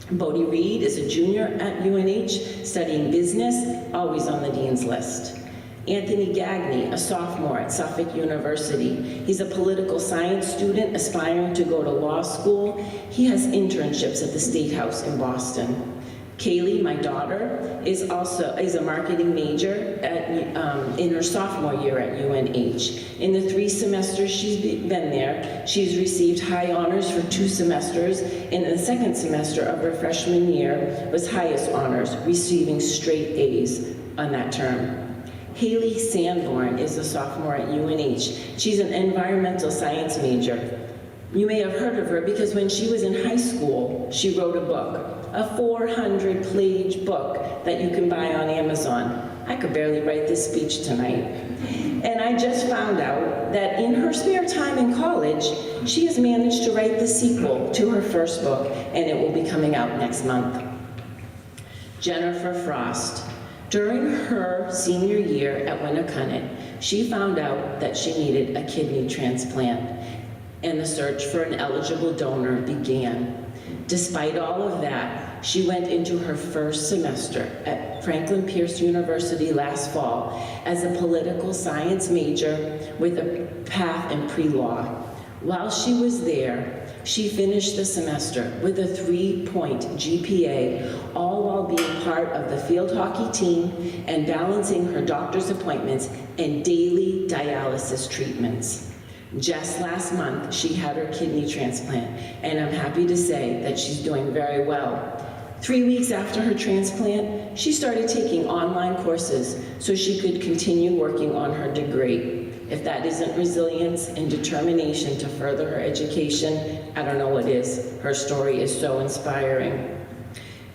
Bodie Reed is a junior at UNH, studying business, always on the dean's list. Anthony Gagney, a sophomore at Suffolk University. He's a political science student aspiring to go to law school. He has internships at the State House in Boston. Kaylee, my daughter, is a marketing major in her sophomore year at UNH. In the 3 semesters she's been there, she's received high honors for 2 semesters, and in the 2nd semester of her freshman year was highest honors, receiving straight A's on that term. Haley Sanborn is a sophomore at UNH. She's an environmental science major. You may have heard of her because when she was in high school, she wrote a book, a 400-page book that you can buy on Amazon. I could barely write this speech tonight. And I just found out that in her spare time in college, she has managed to write the sequel to her first book, and it will be coming out next month. Jennifer Frost. During her senior year at Winnacunnet, she found out that she needed a kidney transplant, and the search for an eligible donor began. Despite all of that, she went into her first semester at Franklin Pierce University last fall as a political science major with a path in pre-law. While she was there, she finished the semester with a 3-point GPA, all while being part of the field hockey team and balancing her doctor's appointments and daily dialysis treatments. Just last month, she had her kidney transplant, and I'm happy to say that she's doing very well. 3 weeks after her transplant, she started taking online courses so she could continue working on her degree. If that isn't resilience and determination to further her education, I don't know what is. Her story is so inspiring.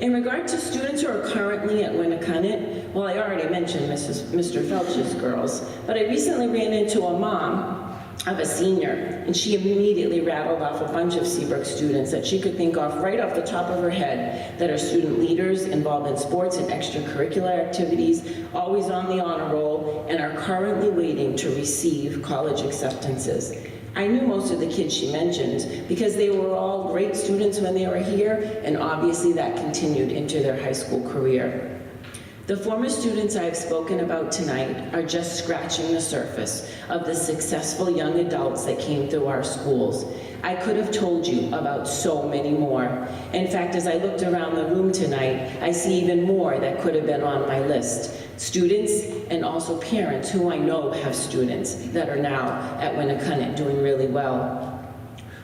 In regard to students who are currently at Winnacunnet, well, I already mentioned Mr. Felch's girls, but I recently ran into a mom of a senior, and she immediately rattled off a bunch of Seabrook students that she could think of right off the top of her head that are student leaders, involved in sports and extracurricular activities, always on the honor roll, and are currently waiting to receive college acceptances. I knew most of the kids she mentioned because they were all great students when they were here, and obviously that continued into their high school career. The former students I have spoken about tonight are just scratching the surface of the successful young adults that came through our schools. I could have told you about so many more. In fact, as I looked around the room tonight, I see even more that could have been on my list. Students and also parents who I know have students that are now at Winnicott doing really well.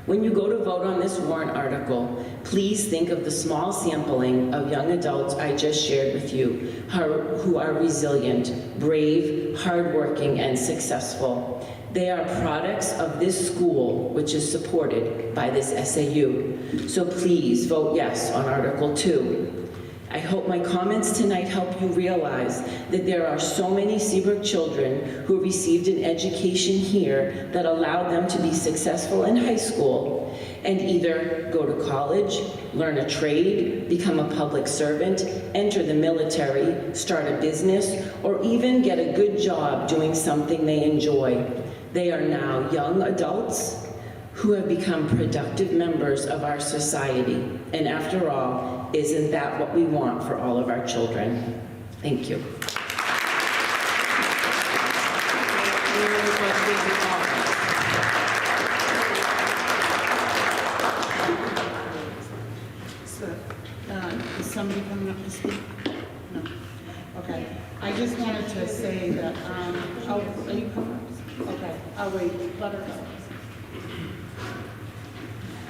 When you go to vote on this warrant article, please think of the small sampling of young adults I just shared with you who are resilient, brave, hardworking, and successful. They are products of this school, which is supported by this SAU. So please vote yes on Article 2. I hope my comments tonight help you realize that there are so many Seabrook children who received an education here that allowed them to be successful in high school and either go to college, learn a trade, become a public servant, enter the military, start a business, or even get a good job doing something they enjoy. They are now young adults who have become productive members of our society. And after all, isn't that what we want for all of our children? Thank you. So, is somebody coming up to speak? No. Okay. I just wanted to say that, oh, are you coming up? Okay, I'll wait. Let her go.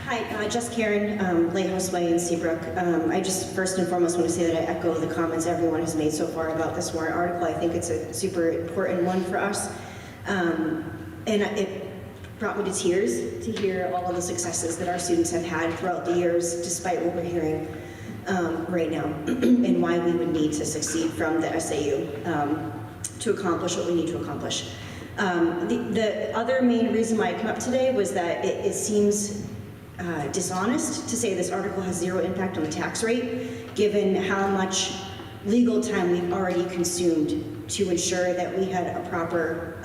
Hi, just Karen, Lighthouse Way in Seabrook. I just first and foremost want to say that I echo the comments everyone has made so far about this warrant article. I think it's a super important one for us. And it brought me to tears to hear all of the successes that our students have had throughout the years, despite what we're hearing right now, and why we would need to succeed from the SAU to accomplish what we need to accomplish. The other main reason why I came up today was that it seems dishonest to say this article has zero impact on the tax rate, given how much legal time we've already consumed to ensure that we had a proper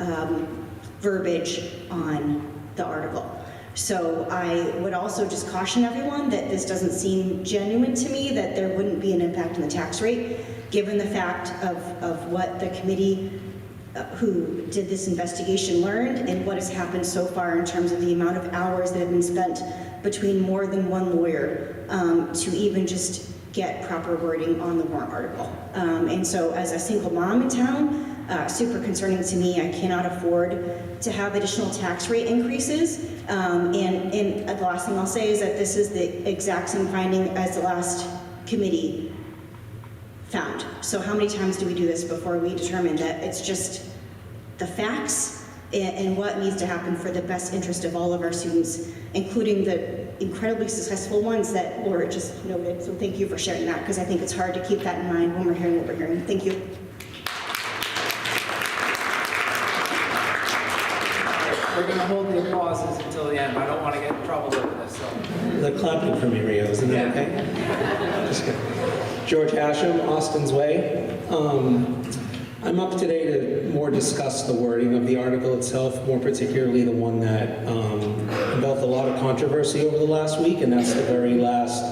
verbiage on the article. So I would also just caution everyone that this doesn't seem genuine to me, that there wouldn't be an impact on the tax rate, given the fact of what the committee who did this investigation learned and what has happened so far in terms of the amount of hours that have been spent between more than one lawyer to even just get proper wording on the warrant article. And so as a single mom in town, super concerning to me. I cannot afford to have additional tax rate increases. And the last thing I'll say is that this is the exact same finding as the last committee found. So how many times do we do this before we determine that it's just the facts and what needs to happen for the best interest of all of our students, including the incredibly successful ones that Laura just noted. So thank you for sharing that, because I think it's hard to keep that in mind when we're hearing what we're hearing. Thank you. We're going to hold the applauses until the end. I don't want to get in trouble with this. So. They're clapping for me, Rio, isn't that okay? Just kidding. George Hashem, Austin's Way. I'm up today to more discuss the wording of the article itself, more particularly the one that involved a lot of controversy over the last week, and that's the very last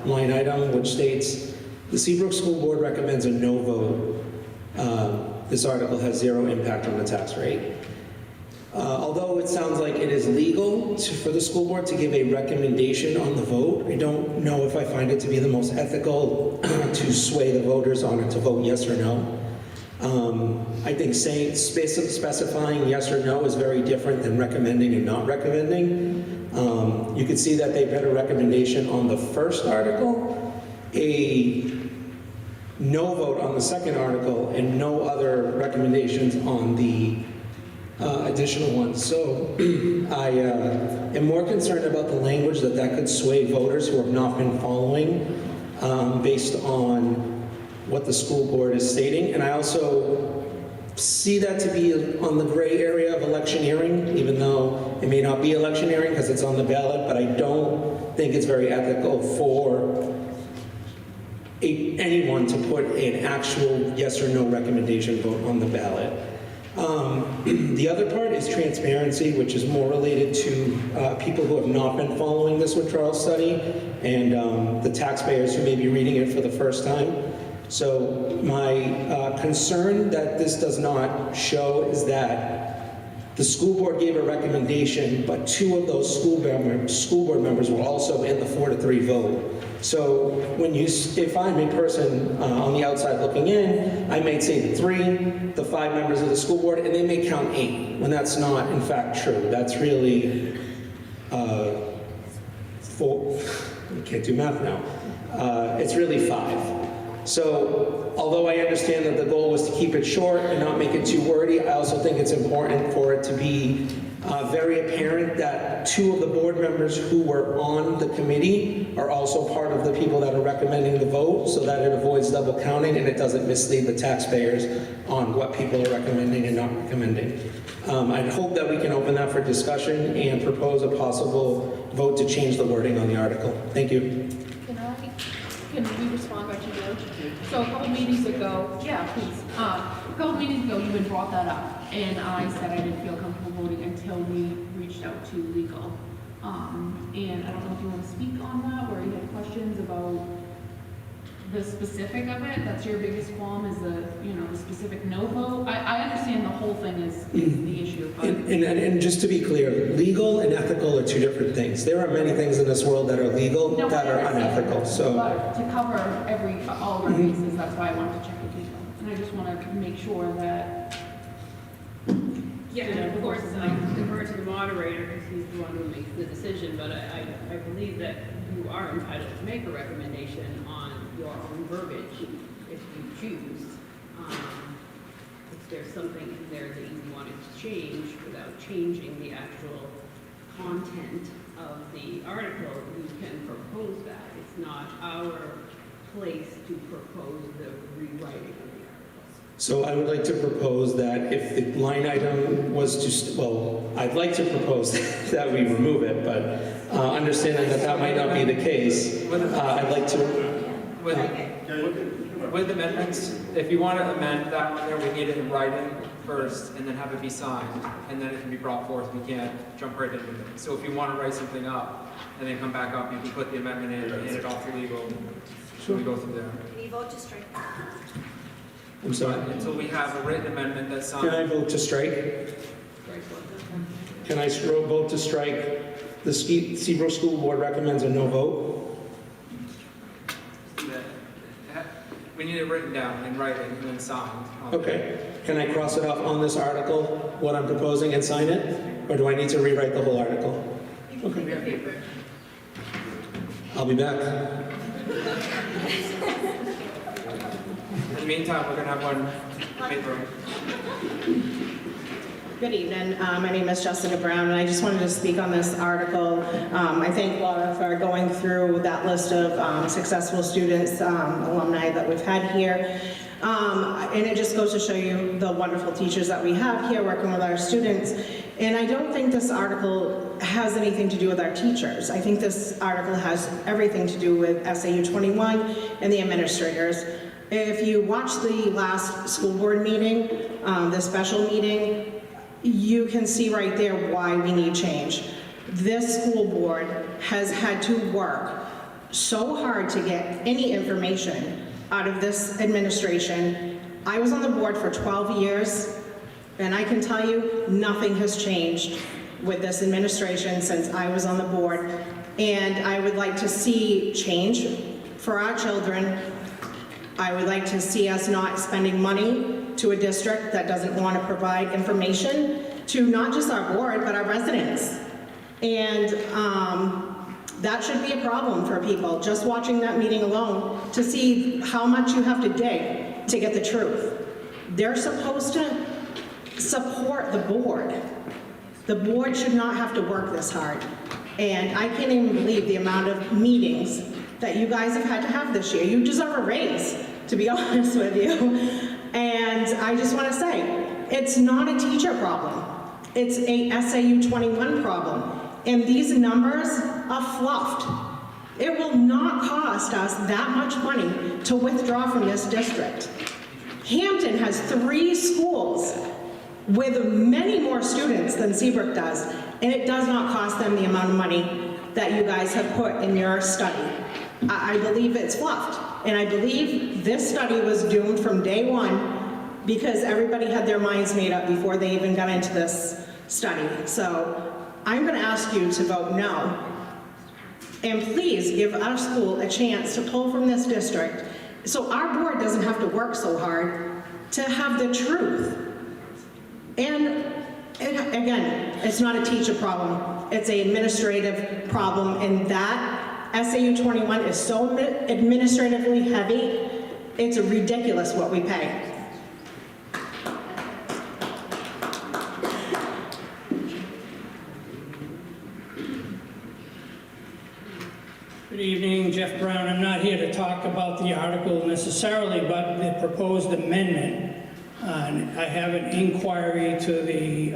line item, which states, the Seabrook School Board recommends a no vote. This article has zero impact on the tax rate. Although it sounds like it is legal for the school board to give a recommendation on the vote, I don't know if I find it to be the most ethical to sway the voters on it to vote yes or no. I think specifying yes or no is very different than recommending and not recommending. You can see that they put a recommendation on the first article, a no vote on the second article, and no other recommendations on the additional ones. So I am more concerned about the language that could sway voters who have not been following based on what the school board is stating. And I also see that to be on the gray area of electioneering, even though it may not be electioneering because it's on the ballot, but I don't think it's very ethical for anyone to put an actual yes or no recommendation vote on the ballot. The other part is transparency, which is more related to people who have not been following this withdrawal study and the taxpayers who may be reading it for the first time. So my concern that this does not show is that the school board gave a recommendation, but 2 of those school board members were also in the 4-3 vote. So when if I'm a person on the outside looking in, I may say the 3, the 5 members of the school board, and they may count 8, when that's not in fact true. That's really 4, I can't do math now. It's really 5. So although I understand that the goal was to keep it short and not make it too wordy, I also think it's important for it to be very apparent that 2 of the board members who were on the committee are also part of the people that are recommending the vote, so that it avoids double counting and it doesn't mislead the taxpayers on what people are recommending and not recommending. I'd hope that we can open that for discussion and propose a possible vote to change the wording on the article. Thank you. Can we respond back to George? So a couple meetings ago, yeah, please. A couple meetings ago, you had brought that up, and I said I didn't feel comfortable voting until we reached out to legal. And I don't know if you want to speak on that, or you had questions about the specific of it. That's your biggest qualm, is the the specific no vote. I understand the whole thing is the issue, but And just to be clear, legal and ethical are 2 different things. There are many things in this world that are legal No, that are unethical. So. but to cover all of our bases, that's why I wanted to check with legal. And I just want to make sure that. Yeah, and of course, defer to the moderator, because he's the one who makes the decision, but I believe that you are entitled to make a recommendation on your own verbiage if you choose. If there's something in there that you wanted to change without changing the actual content of the article, you can propose that. It's not our place to propose the rewriting of the articles. So I would like to propose that if the line item was to, I'd like to propose that we remove it, but understanding that that might not be the case, I'd like to. With amendments, if you want to amend that one there, we need it in writing first, and then have it be signed, and then it can be brought forth. We can't jump right into it. So if you want to write something up, and then come back up, you can put the amendment in, hand it off to legal, so we go through there. Can you vote to strike? I'm sorry. Until we have a written amendment that's signed. Can I vote to strike? Can I vote to strike? The Seabrook School Board recommends a no vote. We need it written down in writing and then signed. Okay. Can I cross it off on this article, what I'm proposing, and sign it? Or do I need to rewrite the whole article? Okay. I'll be back. In the meantime, we're going to have one paper. Good evening. My name is Jessica Brown, and I just wanted to speak on this article. I thank Laura for going through that list of successful students, alumni that we've had here. And it just goes to show you the wonderful teachers that we have here working with our students. And I don't think this article has anything to do with our teachers. I think this article has everything to do with SAU 21 and the administrators. If you watch the last school board meeting, the special meeting, you can see right there why we need change. This school board has had to work so hard to get any information out of this administration. I was on the board for 12 years, and I can tell you nothing has changed with this administration since I was on the board. And I would like to see change for our children. I would like to see us not spending money to a district that doesn't want to provide information to not just our board, but our residents. And that should be a problem for people, just watching that meeting alone, to see how much you have to dig to get the truth. They're supposed to support the board. The board should not have to work this hard. And I can't even believe the amount of meetings that you guys have had to have this year. You deserve a raise, to be honest with you. And I just want to say, it's not a teacher problem. It's a SAU 21 problem. And these numbers are fluffed. It will not cost us that much money to withdraw from this district. Hampton has 3 schools with many more students than Seabrook does, and it does not cost them the amount of money that you guys have put in your study. I believe it's fluffed, and I believe this study was doomed from day one because everybody had their minds made up before they even got into this study. So I'm going to ask you to vote no, and please give our school a chance to pull from this district so our board doesn't have to work so hard to have the truth. And again, it's not a teacher problem, it's an administrative problem, and that SAU 21 is so administratively heavy, it's ridiculous what we pay. Good evening, Jeff Brown. I'm not here to talk about the article necessarily, but the proposed amendment. And I have an inquiry to the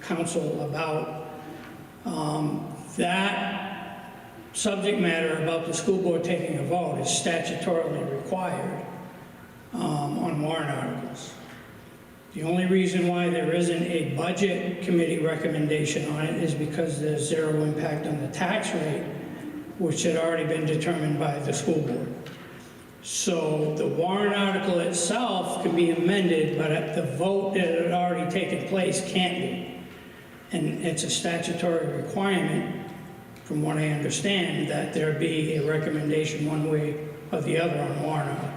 council about that subject matter about the school board taking a vote is statutorily required on warrant articles. The only reason why there isn't a budget committee recommendation on it is because there's zero impact on the tax rate, which had already been determined by the school board. So the warrant article itself can be amended, but the vote that had already taken place can't be. And it's a statutory requirement, from what I understand, that there be a recommendation one way or the other on warrant articles.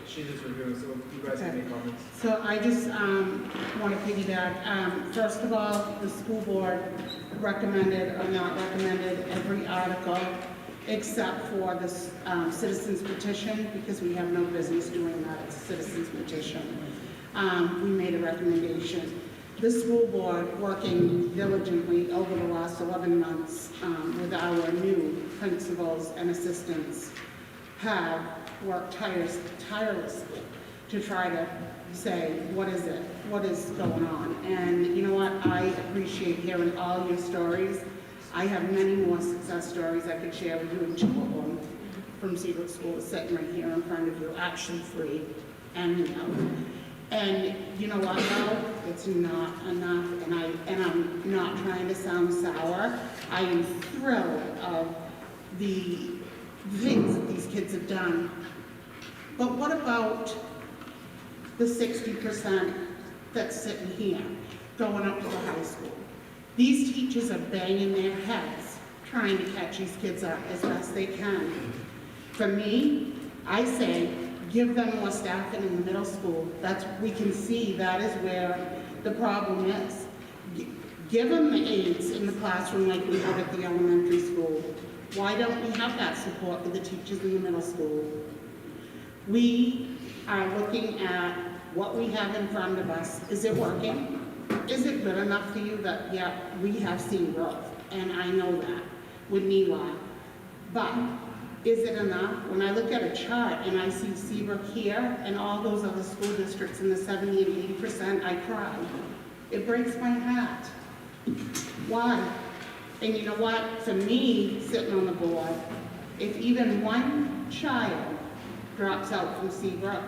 She's just reviewing, so you guys can make comments. So I just want to piggyback. First of all, the school board recommended or not recommended every article except for the citizens petition, because we have no business doing that. It's a citizens petition. We made a recommendation. The school board, working diligently over the last 11 months with our new principals and assistants, have worked tirelessly to try to say, what is it? What is going on? And you know what? I appreciate hearing all your stories. I have many more success stories I could share with you, and 2 of them from Seabrook School sitting right here in front of you, actually free and And you know what, though? It's not enough, and I'm not trying to sound sour. I am thrilled of the things that these kids have done. But what about the 60% that's sitting here, going up to the high school? These teachers are banging their heads, trying to catch these kids up as best they can. For me, I say, give them more staffing in the middle school. We can see that is where the problem is. Give them the aides in the classroom like we have at the elementary school. Why don't we have that support for the teachers in the middle school? We are looking at what we have in front of us. Is it working? Is it good enough for you that, yeah, we have seen growth, and I know that with NEWA, but is it enough? When I look at a chart and I see Seabrook here and all those other school districts in the 70 and 80%, I cry. It breaks my heart. Why? And you know what? For me, sitting on the board, if even one child drops out from Seabrook,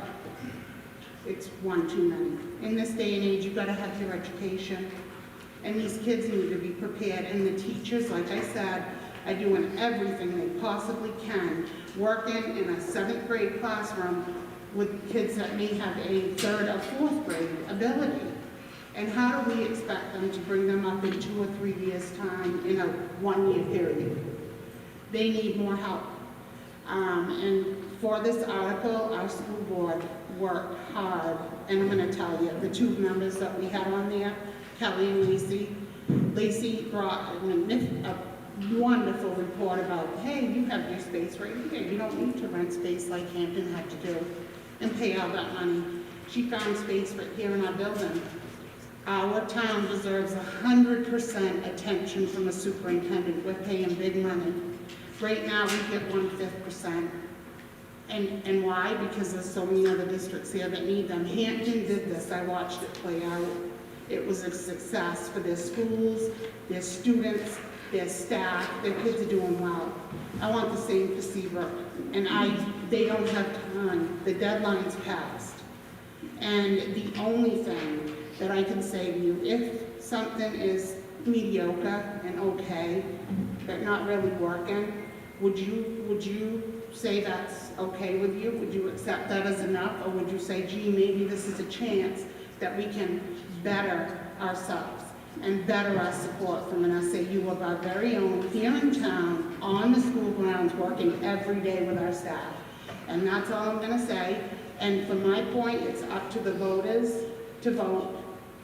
it's one too many. In this day and age, you've got to have your education. And these kids need to be prepared. And the teachers, like I said, are doing everything they possibly can, working in a 7th grade classroom with kids that may have a 3rd or 4th grade ability. And how do we expect them to bring them up in 2 or 3 years' time in a 1-year period? They need more help. And for this article, our school board worked hard. And I'm going to tell you, the 2 members that we had on there, Kelly and Lacey. Lacey brought a wonderful report about, hey, you have your space right here. You don't need to rent space like Hampton had to do and pay all that money. She found space right here in our building. Our town deserves 100% attention from a superintendent. We're paying big money. Right now, we get 1/5%. And why? Because there's so many other districts here that need them. Hampton did this. I watched it play out. It was a success for their schools, their students, their staff. Their kids are doing well. I want the same for Seabrook. and they don't have time. The deadline's passed. And the only thing that I can say to you, if something is mediocre and okay, but not really working, would you say that's okay with you? Would you accept that as enough? Or would you say, gee, maybe this is a chance that we can better ourselves and better our support from an SAU of our very own here in town, on the school grounds, working every day with our staff? And that's all I'm gonna say. And from my point, it's up to the voters to vote,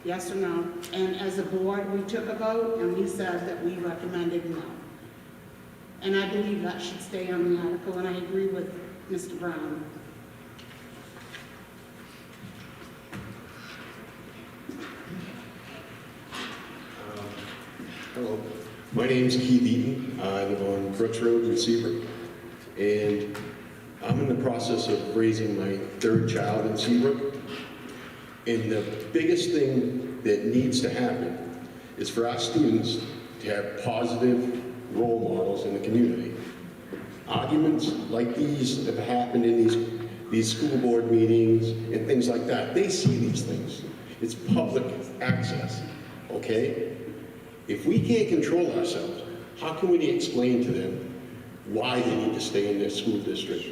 yes or no. And as a board, we took a vote and we said that we recommended no. And I believe that should stay on the article, and I agree with Mr. Brown. Hello, my name's Keith Eaton. I live on Brooks Road in Seabrook, and I'm in the process of raising my third child in Seabrook. And the biggest thing that needs to happen is for our students to have positive role models in the community. Arguments like these that have happened in these school board meetings and things like that, they see these things. It's public access, okay? If we can't control ourselves, how can we explain to them why they need to stay in their school district?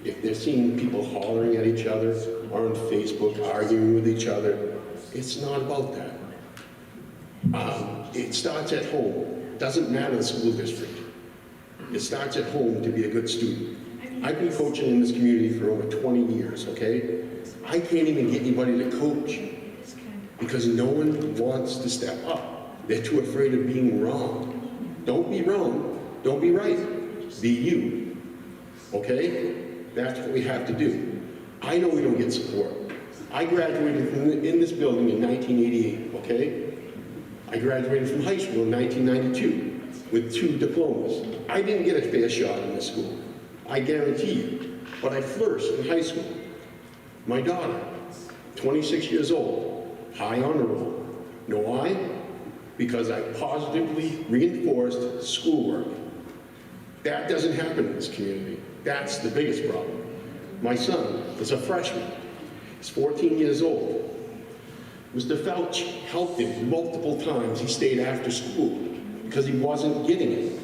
If they're seeing people hollering at each other or on Facebook arguing with each other, it's not about that. It starts at home. It doesn't matter the school district. It starts at home to be a good student. I've been coaching in this community for over 20 years, okay? I can't even get anybody to coach because no one wants to step up. They're too afraid of being wrong. Don't be wrong. Don't be right. Be you. Okay? That's what we have to do. I know we don't get support. I graduated in this building in 1988, okay? I graduated from high school in 1992 with 2 diplomas. I didn't get a fair shot in this school. I guarantee you. But I flourished in high school. My daughter, 26 years old, high honor roll. Know why? Because I positively reinforced schoolwork. That doesn't happen in this community. That's the biggest problem. My son is a freshman. He's 14 years old. Mr. Felch helped him multiple times. He stayed after school because he wasn't getting it,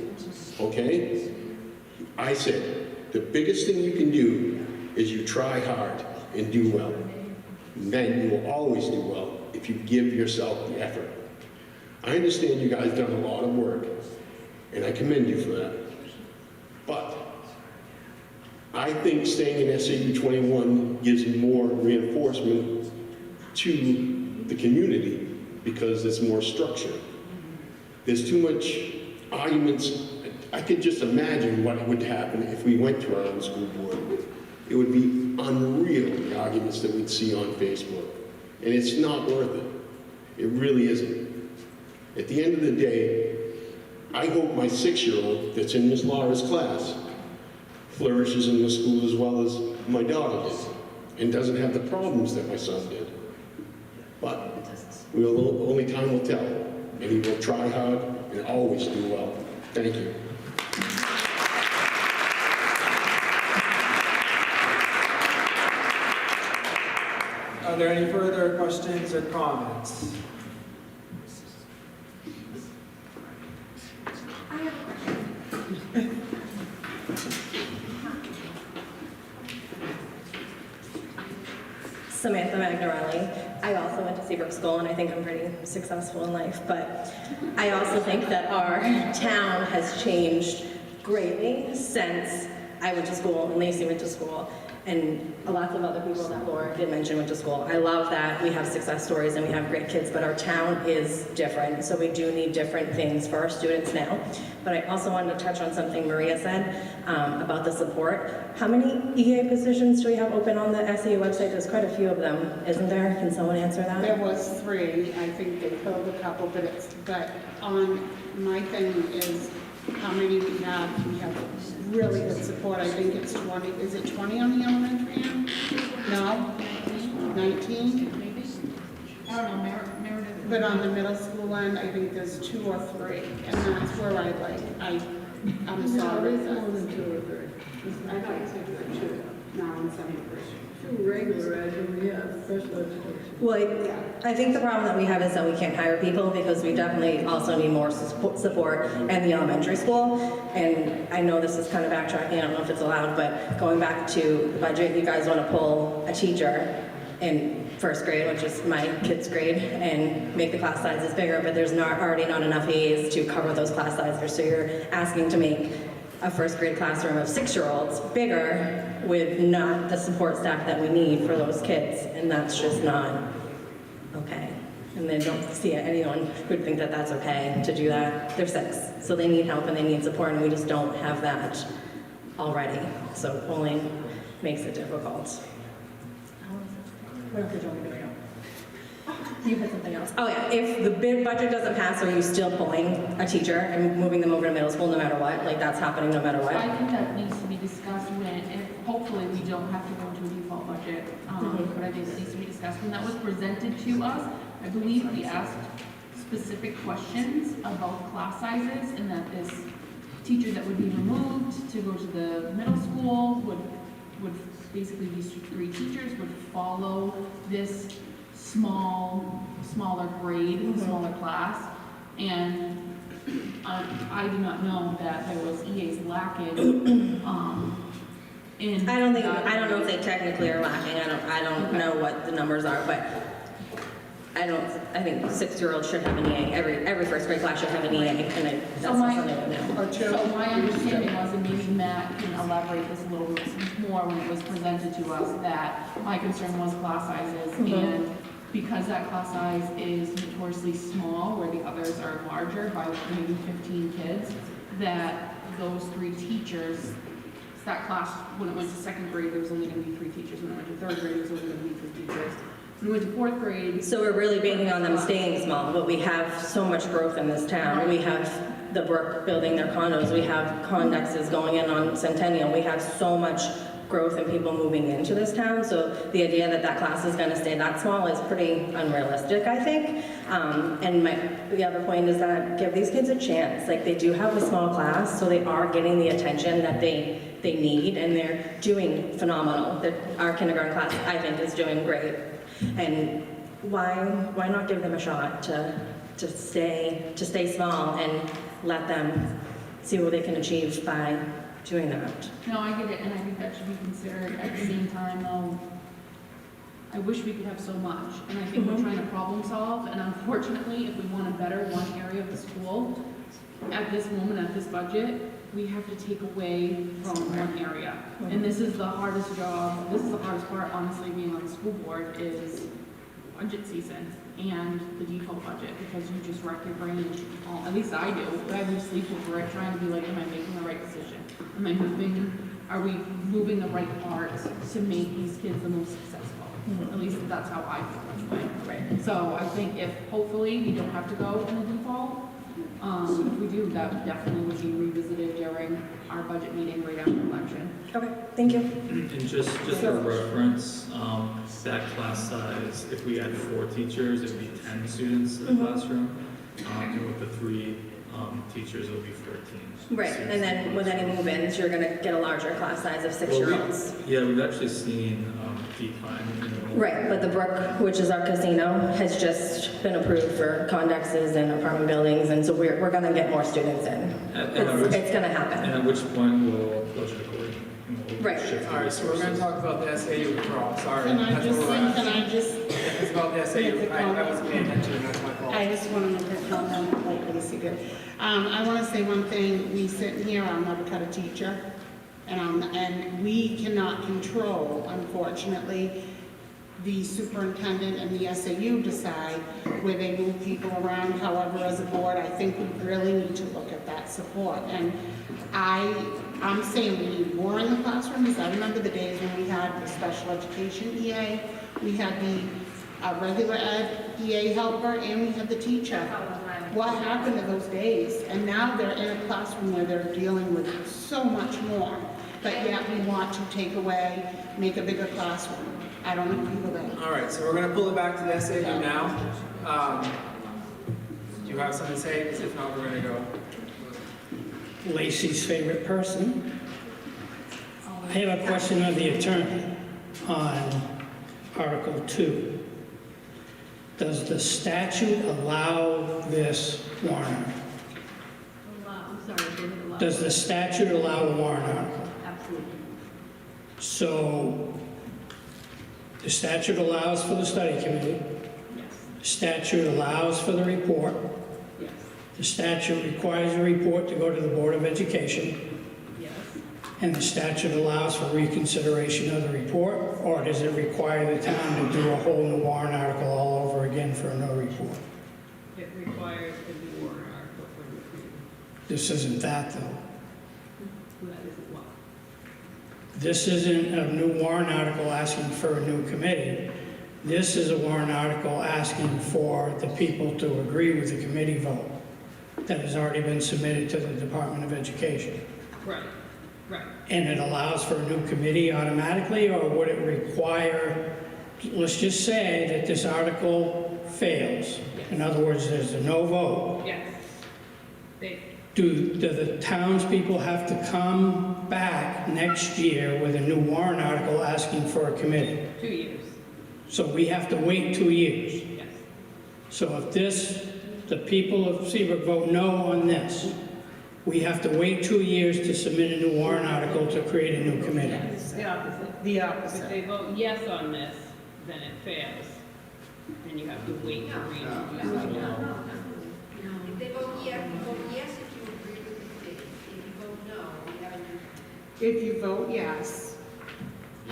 okay? I said, the biggest thing you can do is you try hard and do well. And then you will always do well if you give yourself the effort. I understand you guys done a lot of work, and I commend you for that. But I think staying in SAU 21 gives more reinforcement to the community because there's more structure. There's too much arguments. I could just imagine what would happen if we went to our own school board. It would be unreal, the arguments that we'd see on Facebook. And it's not worth it. It really isn't. At the end of the day, I hope my 6-year-old that's in Miss Laura's class flourishes in the school as well as my daughter did and doesn't have the problems that my son did. But only time will tell, and he will try hard and always do well. Thank you. Are there any further questions or comments? Samantha Magnarelli. I also went to Seabrook School, and I think I'm pretty successful in life, but I also think that our town has changed greatly since I went to school and Lacey went to school, and lots of other people that Laura did mention went to school. I love that we have success stories and we have great kids, but our town is different, so we do need different things for our students now. But I also wanted to touch on something Maria said about the support. How many EA positions do we have open on the SAU website? There's quite a few of them, isn't there? Can someone answer that? There was 3. I think they filled a couple, but on my thing is how many we have. We have really good support. I think it's 20. Is it 20 on the elementary end? No? 19? Maybe. I don't know, Meredith. But on the middle school end, I think there's 2 or 3. And that's where I'm sorry. More than 2 or 3. I thought you said there were two, now in seventh grade. Two regular ed, and we have special education. Well, I think the problem that we have is that we can't hire people because we definitely also need more support in the elementary school. And I know this is kind of backtracking, I don't know if it's allowed, but going back to the budget, you guys want to pull a teacher in first grade, which is my kid's grade, and make the class sizes bigger, but there's already not enough EAs to cover those class sizes. So you're asking to make a first grade classroom of 6-year-olds bigger with not the support staff that we need for those kids, and that's just not okay. And they don't see anyone who'd think that that's okay to do that. They're 6, so they need help and they need support, and we just don't have that already. So pulling makes it difficult. What else did you want me to bring up? You had something else. Oh yeah, if the bid budget doesn't pass, are you still pulling a teacher and moving them over to middle school no matter what? Like that's happening no matter what? I think that needs to be discussed when, and hopefully we don't have to go into a default budget, but I think it needs to be discussed. When that was presented to us, I believe we asked specific questions about class sizes, and that this teacher that would be removed to go to the middle school would basically these 3 teachers would follow this smaller grade, smaller class, and I do not know that there was EAs lacking. I don't know if they technically are lacking. I don't know what the numbers are, but I think 6-year-olds should have an EA. Every first grade class should have an EA, and that's So not something I know. So my understanding was, and maybe Matt can elaborate this a little bit more when it was presented to us, that my concern was class sizes, and because that class size is notoriously small, where the others are larger by maybe 15 kids, that those 3 teachers, that class, when it went to 2nd grade, there was only going to be 3 teachers. When it went to 3rd grade, there was only going to be 3 teachers. When it went to 4th grade... So we're really banking on them staying small, but we have so much growth in this town. Right. We have the Brook building their condos. We have Condexes going in on Centennial. We have so much growth and people moving into this town. So the idea that that class is going to stay that small is pretty unrealistic, I think. And the other point is that give these kids a chance. Like they do have a small class, so they are getting the attention that they need, and they're doing phenomenal. Our kindergarten class, I think, is doing great. And why not give them a shot to stay small and let them see what they can achieve by doing that? No, I get it, and I think that should be considered. At the same time, though, I wish we could have so much, and I think we're trying to problem solve, and unfortunately, if we want to better one area of the school, at this moment, at this budget, we have to take away from one area. And this is the hardest job, this is the hardest part, honestly, being on the school board, is budget season and the default budget, because you just wreck your brain, at least I do. I lose sleep over it, trying to be like, am I making the right decision? Are we moving the right parts to make these kids the most successful? At least that's how I feel anyway. Right. So I think if, hopefully, we don't have to go in the default. If we do, that definitely would be revisited during our budget meeting right after election. Okay, thank you. And just for reference, that class size, if we had 4 teachers, it would be 10 students in the classroom. And with the 3 teachers, it would be 14. Right, and then with any move-ins, you're going to get a larger class size of 6-year-olds. Yeah, we've actually seen decline in enrollment. Right, but the Brook, which is our casino, has just been approved for condexes and apartment buildings, and so we're going to get more students in. It's going to happen. And at which point we'll budget accordingly. Right. All right, so we're going to talk about the SAU withdrawal. Sorry, that's where we're at. It's about the SAU. I wasn't paying attention, that's my fault. I just want to make a comment, like Lacey did. I want to say one thing. We sit here, I'll never cut a teacher, and we cannot control, unfortunately, the superintendent and the SAU decide where they move people around. However, as a board, I think we really need to look at that support. And I'm saying we need more in the classrooms. I remember the days when we had the special education EA, we had the regular ed EA helper, and we had the teacher. What happened to those days? And now they're in a classroom where they're dealing with so much more, but yet we want to take away, make a bigger classroom. I don't agree with that. All right, so we're going to pull it back to the SAU now. Do you have something to say? Because if not, we're going to go. Lacey's favorite person. I have a question of the attorney on Article 2. Does the statute allow this warrant article? I'm sorry, did it allow? Does the statute allow a warrant article? Absolutely. So the statute allows for the study committee. Yes, The statute allows for the report. yes, The statute requires a report to go to the Board of Education. yes. And the statute allows for reconsideration of the report, or does it require the town to do a whole new warrant article all over again for a no report? It requires a new warrant article for the committee. This isn't that, though. That isn't what? This isn't a new warrant article asking for a new committee. This is a warrant article asking for the people to agree with the committee vote that has already been submitted to the Department of Education. Right, right. And it allows for a new committee automatically, or would it require, let's just say that this article fails. In other words, there's a no vote. Yes. They, Do the townspeople have to come back next year with a new warrant article asking for a committee? 2 years. So we have to wait 2 years. Yes. So if the people of Seabrook vote no on this, we have to wait 2 years to submit a new warrant article to create a new committee. The opposite. The If opposite. they vote yes on this, then it fails. And you have to wait to read. If they vote yes, if you agree with the committee. If you vote no, you have to. If you vote yes,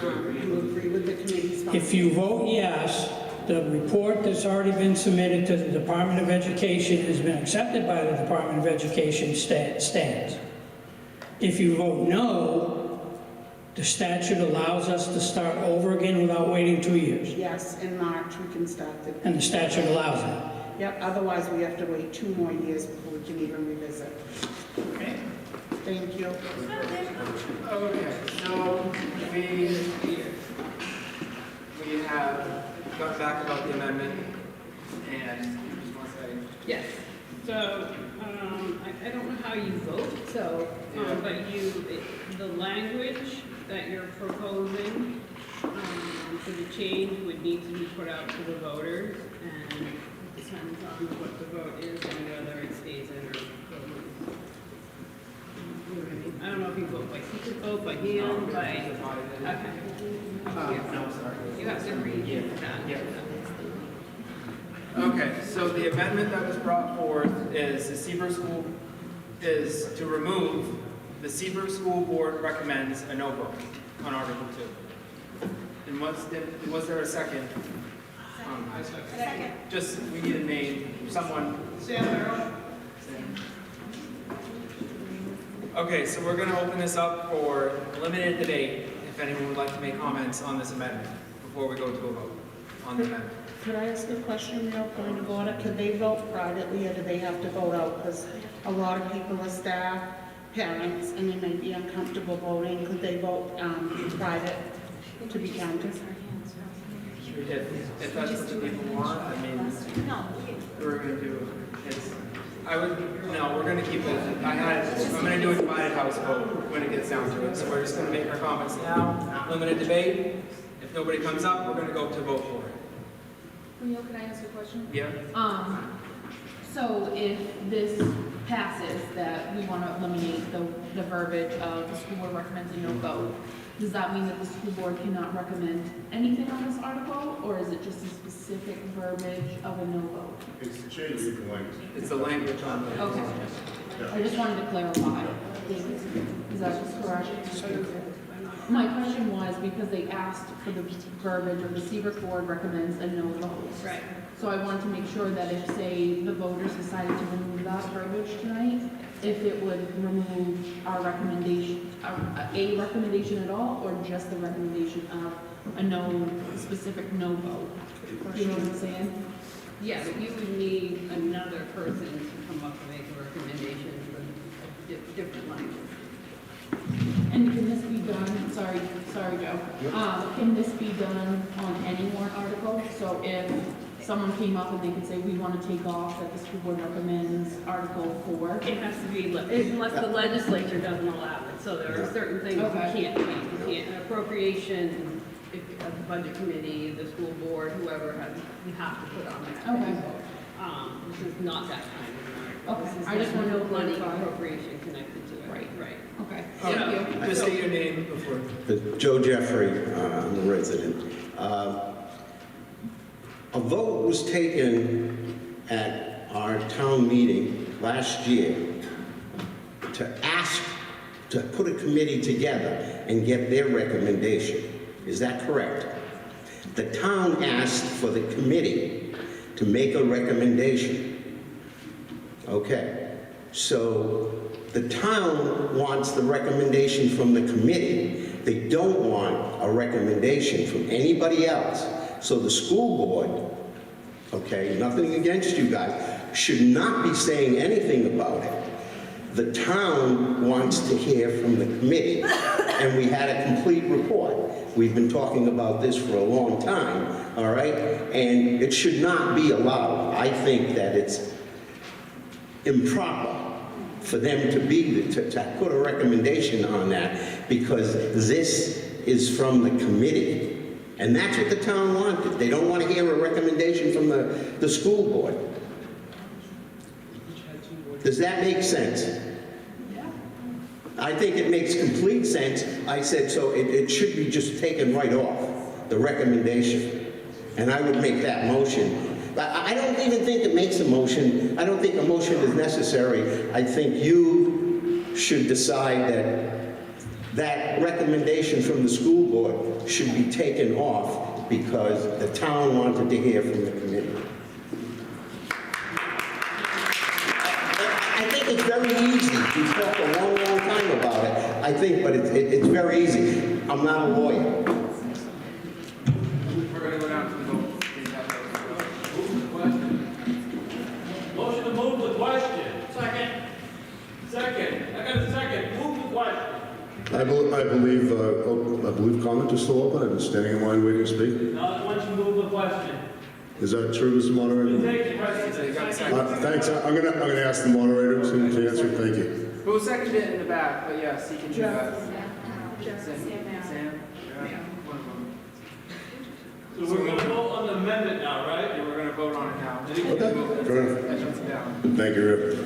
you agree with the committee's vote. If you vote yes, the report that's already been submitted to the Department of Education has been accepted by the Department of Education stands. If you vote no, the statute allows us to start over again without waiting 2 years. Yes, in March, we can start the. And the statute allows that. Yep, otherwise we have to wait 2 more years before we can even revisit. Okay. Thank you. Okay, so we have got back about the amendment, and you just want to say, Yes. So, I don't know how you vote, so, but the language that you're proposing for the change would need to be put out to the voters, and it depends on what the vote is and whether it stays in or goes. You know what I mean? I don't know if you vote by secret vote, by hand, by, okay. no, sorry. You have to read that. Yeah. Okay, so the amendment that was brought forth is the Seabrook School, is to remove the Seabrook School Board recommends a no vote on Article 2. And was there a second? Second. Just, we need a name, someone. Okay, so we're going to open this up for limited debate, if anyone would like to make comments on this amendment, before we go to a vote on the amendment. Could I ask a question, real point of order? Could they vote privately, or do they have to vote out? Because a lot of people are staff, parents, and they may be uncomfortable voting. Could they vote private to be counted? If that's what the people want, I mean, we're going to do it. We're going to keep it. I'm going to do a divided house vote when it gets down to it. So we're just going to make our comments now, limited debate. If nobody comes up, we're going to go to vote for it. Leo, can I ask a question? Yeah? So if this passes, that we want to eliminate the verbiage of the school board recommends a no vote, does that mean that the school board cannot recommend anything on this article, or is it just a specific verbiage of a no vote? It's the change of the language. It's the language on the. Okay. I just wanted to clarify. Is that correct? My question was because they asked for the verbiage of the Seabrook board recommends a no vote. Right. So I wanted to make sure that if, say, the voters decided to remove that verbiage tonight, if it would remove our recommendation, a recommendation at all, or just the recommendation of a no, specific no vote. You know what I'm saying? Yeah, but you would need another person to come up and make a recommendation for different language. And can this be done, sorry, Joe. Can this be done on any warrant article? So if, someone came up and they could say, we want to take off that the school board recommends Article 4? It has to be, unless the legislature doesn't allow it, so there are certain things you Okay. can't change. You can't, appropriation, if, the budget committee, the school board, whoever has, you have to put on there. Okay. This is not that kind of article. Okay. This is I just wanted to money clarify. appropriation connected to it. Right. Okay, Yeah. thank you. Just say your name before. Joe Jeffrey, I'm a resident. A vote was taken at our town meeting last year to ask to put a committee together and get their recommendation. Is that correct? The town asked for the committee to make a recommendation. Okay, so the town wants the recommendation from the committee. They don't want a recommendation from anybody else. So the school board, okay, nothing against you guys, should not be saying anything about it. The town wants to hear from the committee, and we had a complete report. We've been talking about this for a long time, all right? And it should not be allowed. I think that it's improper for them to put a recommendation on that, because this is from the committee. And that's what the town wanted. They don't want to hear a recommendation from the school board. Does that make sense? I think it makes complete sense. I said, so it should be just taken right off, the recommendation. And I would make that motion. I don't even think it makes a motion. I don't think a motion is necessary. I think you should decide that recommendation from the school board should be taken off because the town wanted to hear from the committee. I think it's very easy. We've talked a long, long time about it. I think, but it's very easy. I'm not a lawyer. We're going to go down to the vote. Motion to move the question. Second. Second. I got a second. Move the question. I believe comment is still open. I've been standing in line waiting to speak. Now, once you move the question, Is that true, Mr. Moderator? you take the question. Thanks. I'm gonna ask the moderator to answer. Thank you. Who seconded it in the back? But yes, he can do that. Sam? Yeah. So we're gonna vote on the amendment now, right? Yeah, we're going to vote on it now. Okay, fair enough. That shuts it down. Thank you, Rick.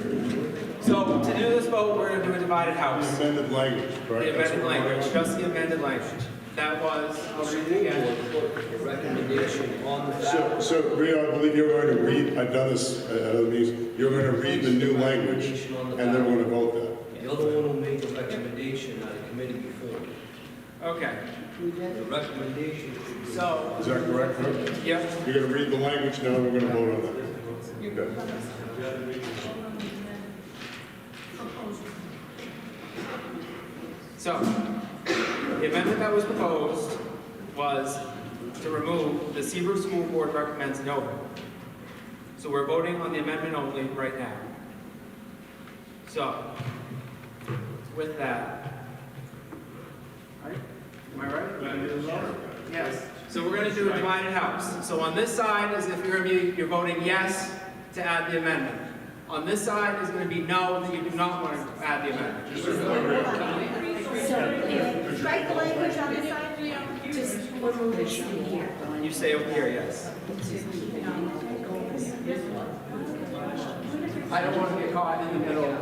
So to do this vote, we're going to do a divided house. Amended language, correct? The amended language, just the amended language. That was, I'll read it again. Recommendation on the ballot. So, Rio, I believe you're going to read, I've done this at other meetings, you're going to read the new language, and then we're going to vote that. The other one will make a recommendation at a committee before. Okay. The recommendation should be... So, Is that correct, Rick? yep. You're going to read the language now, and we're going to vote on that. Okay. So, the amendment that was proposed was to remove the Seabrook School Board recommends no. So we're voting on the amendment only right now. So, with that, right? Am I right? Yes. So we're going to do a divided house. So on this side is if you're voting yes to add the amendment. On this side is going to be no, that you do not want to add the amendment. So, strike the language on this side, just remove it here. You say over here, yes. I don't want to get caught in the middle.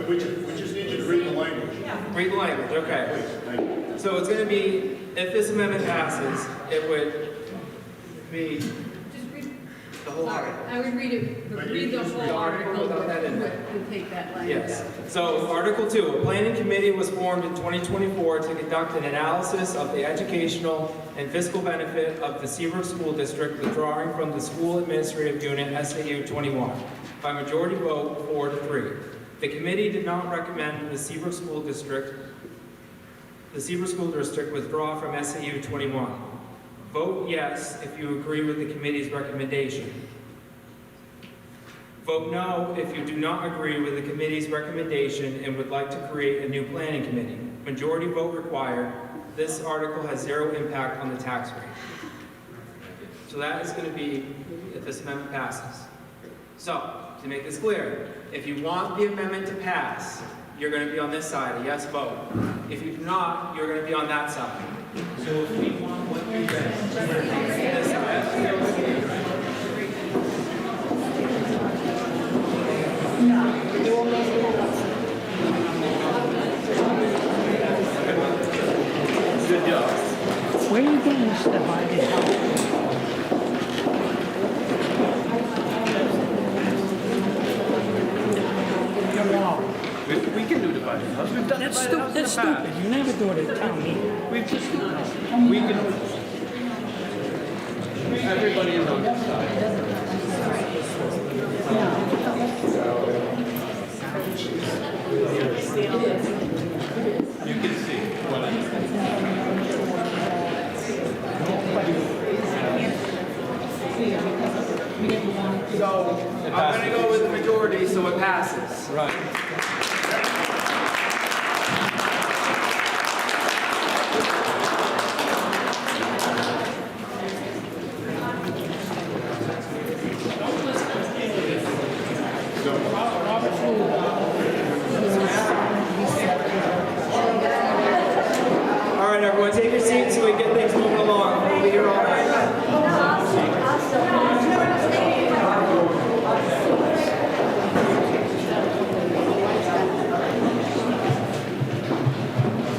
We just need you to read the language. Read the language, okay. Thank you. So it's going to be, if this amendment passes, it would be the whole article. I would read the whole article without that in there. and take that language Yes. out. So Article 2, a planning committee was formed in 2024 to conduct an analysis of the educational and fiscal benefit of the Seabrook School District withdrawing from the School Administrative Unit SAU 21 by majority vote 4-3. The committee did not recommend the Seabrook School District withdraw from SAU 21. Vote yes if you agree with the committee's recommendation. Vote no if you do not agree with the committee's recommendation and would like to create a new planning committee. Majority vote required. This article has zero impact on the tax rate. So that is going to be if this amendment passes. So, to make this clear, if you want the amendment to pass, you're going to be on this side, a yes vote. If you do not, you're going to be on that side. So if we want what you read, this side. Good job. Where are you getting this divided house? We can do divided house. We've done That's divided house in the stupid. past. You never do it at town meeting. We've just, we can, everybody is on this side. You can see. So, I'm going to go with the majority so it passes. Right. All right, everyone, take your seats so we can get things moving along. We'll be here all night.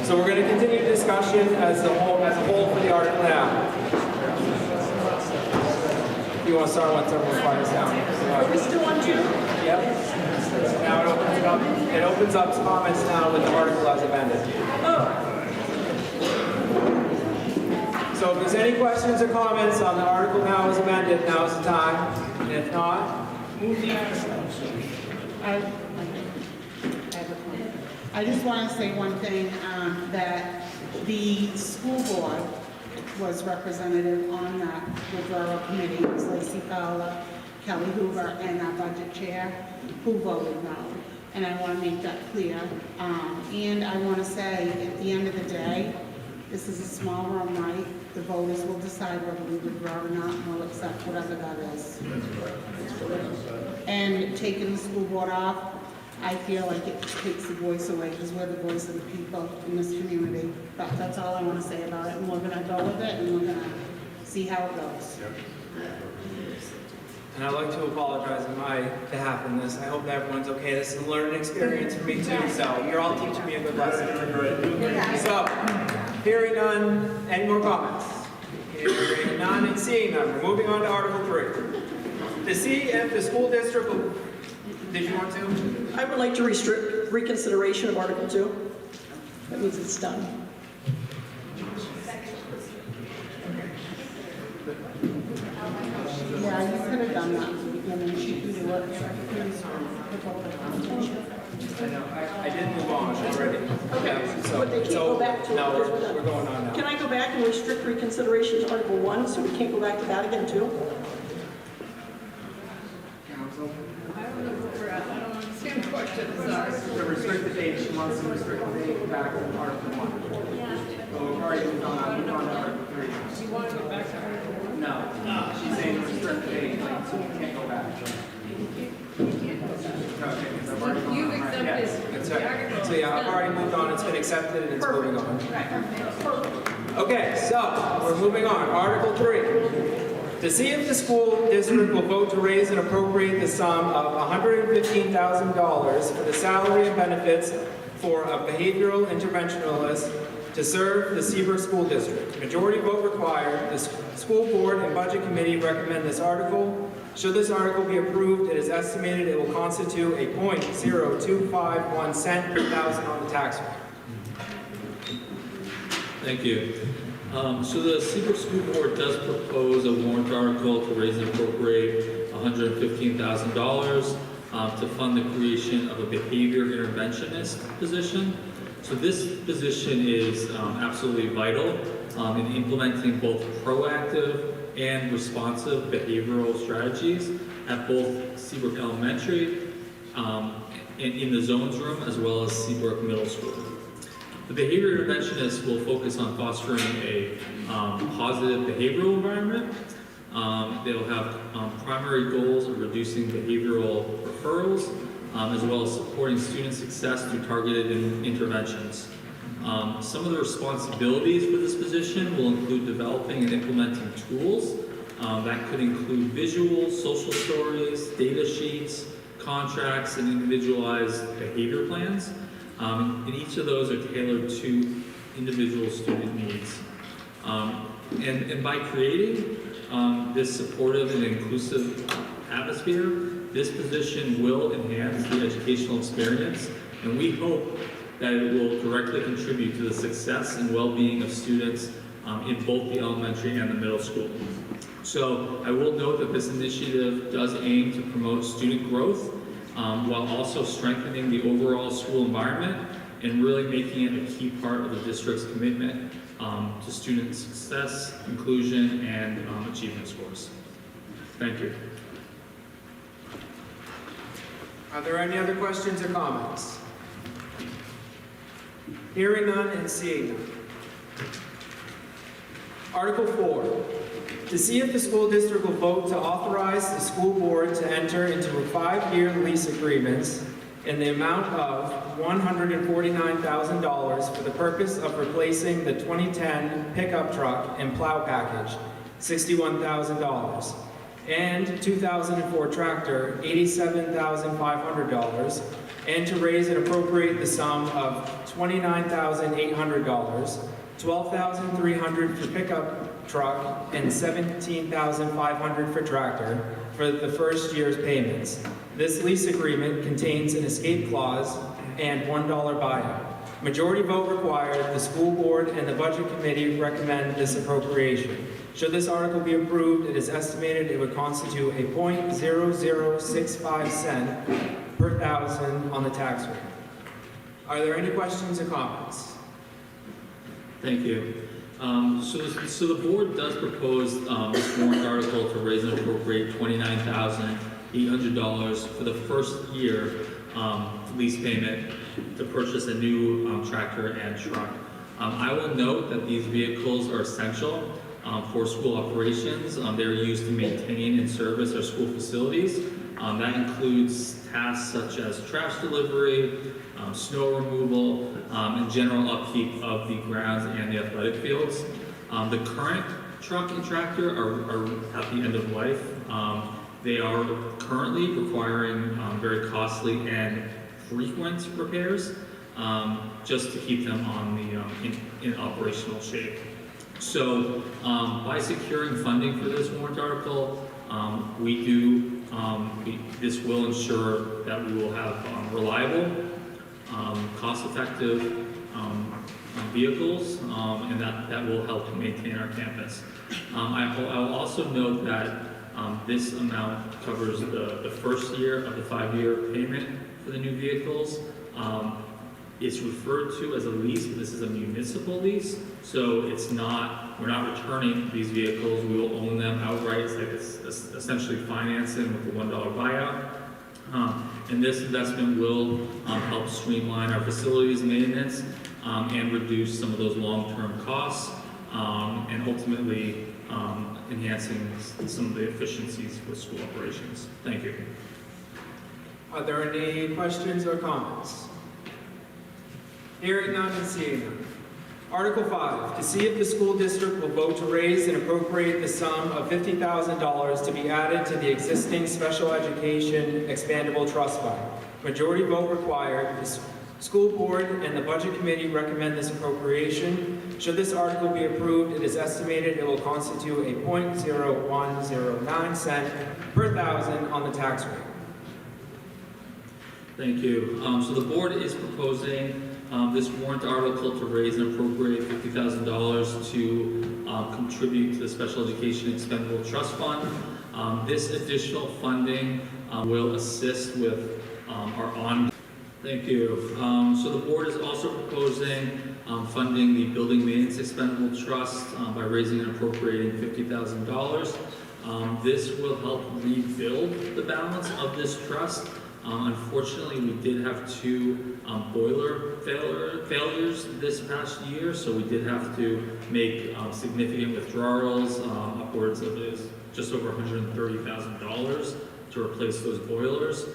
So we're going to continue the discussion as a whole for the article now. You want to start once everyone quiets down? Are we still on June? Yep. Now it opens up comments now with the article as amended. So if there's any questions or comments on the article now as amended, now is the time. And if not, move the article. I just want to say one thing, that the school board was representative on that withdrawal committee. It was Lacey Fowler, Kelly Hoover, and our budget chair who voted no. And I want to make that clear. And I want to say, at the end of the day, this is a small room, right? The voters will decide whether we withdraw or not, and we'll accept whatever that is. And taking the school board off, I feel like it takes the voice away, because we're the voice of the people in this community. But that's all I want to say about it, and we're going to go with it, and we're going to see how it goes. And I'd like to apologize on my behalf in this. I hope everyone's okay. This is a learning experience for me too, so you're all teaching me a good lesson. So, hearing none, any more comments? Hearing none and seeing none, we're moving on to Article 3. To see if the school district will, did you want to? I would like to restrict reconsideration of Article 2. That means it's done. Yeah, you could have done that at the beginning. She could do it. I know, I did move on already. Yeah, so, But they can't go back to it. no, because we're done. we're going on now. Can I go back and restrict reconsideration to Article 1, so we can't go back to that again, too? Council? I don't know what we're at, I don't understand the question, sorry. The restricted date, she wants to restrict the date back to Article 1. So we've already moved on to Article 3. You want to go back to Article 1? No, she's saying restricted date, like, so we can't go back. Okay, because I've already gone You've on, right? accepted Yes, that's right. the article. So yeah, I've already moved on, it's been accepted and it's moving on. Okay, so we're moving on. Article 3. To see if the school district will vote to raise and appropriate the sum of $115,000 for the salary and benefits for a behavioral interventionalist to serve the Seabrook School District. Majority vote required. The school board and budget committee recommend this article. Should this article be approved, it is estimated it will constitute a .0251 cent per thousand on the tax rate. Thank you. So the Seabrook School Board does propose a warrant article to raise and appropriate $115,000 to fund the creation of a behavior interventionist position. So this position is absolutely vital in implementing both proactive and responsive behavioral strategies at both Seabrook Elementary and in the zones room, as well as Seabrook Middle School. The behavior interventionist will focus on fostering a positive behavioral environment They'll have primary goals of reducing behavioral referrals, as well as supporting student success through targeted interventions. Some of the responsibilities for this position will include developing and implementing tools. That could include visuals, social stories, data sheets, contracts, and individualized behavior plans. And each of those are tailored to individual student needs. And by creating this supportive and inclusive atmosphere, this position will enhance the educational experience, and we hope that it will directly contribute to the success and well-being of students in both the elementary and the middle school. So I will note that this initiative does aim to promote student growth while also strengthening the overall school environment and really making it a key part of the district's commitment to student success, inclusion, and achievement scores. Thank you. Are there any other questions or comments? Hearing none and seeing none. Article 4, to see if the school district will vote to authorize the school board to enter into a 5-year lease agreements in the amount of $149,000 for the purpose of replacing the 2010 pickup truck and plow package, $61,000, and 2004 tractor, $87,500, and to raise and appropriate the sum of $29,800, $12,300 for pickup truck, and $17,500 for tractor for the first year's payments. This lease agreement contains an escape clause and $1 buyout. Majority vote required. The school board and the budget committee recommend this appropriation. Should this article be approved, it is estimated it would constitute a 0.0065 cent per thousand on the tax rate. Are there any questions or comments? Thank you. So the board does propose this warrant article to raise and appropriate $29,800 for the first year lease payment to purchase a new tractor and truck. I will note that these vehicles are essential for school operations. They're used to maintain and service our school facilities. That includes tasks such as trash delivery, snow removal, and general upkeep of the grounds and the athletic fields. The current truck and tractor are at the end of life. They are currently requiring very costly and frequent repairs just to keep them on the in operational shape. So by securing funding for this warrant article, this will ensure that we will have reliable, cost-effective vehicles, and that will help maintain our campus. I will also note that this amount covers the first year of the 5-year payment for the new vehicles. It's referred to as a lease, but this is a municipal lease, so we're not returning these vehicles. We will own them outright. It's essentially financing with the $1 buyout. And this investment will help streamline our facilities maintenance and reduce some of those long-term costs, and ultimately enhancing some of the efficiencies with school operations. Thank you. Are there any questions or comments? Hearing none and seeing none. Article 5, to see if the school district will vote to raise and appropriate the sum of $50,000 to be added to the existing special education expandable trust fund. Majority vote required. The school board and the budget committee recommend this appropriation. Should this article be approved, it is estimated it will constitute a 0.0109 cent per thousand on the tax rate. Thank you. So the board is proposing this warrant article to raise and appropriate $50,000 to contribute to the Special Education Expendable Trust Fund. This additional funding will assist with our on. Thank you. So the board is also proposing funding the Building Maintenance Expendable Trust by raising and appropriating $50,000. This will help rebuild the balance of this trust Unfortunately, we did have two boiler failures this past year, so we did have to make significant withdrawals, upwards of just over $130,000 to replace those boilers.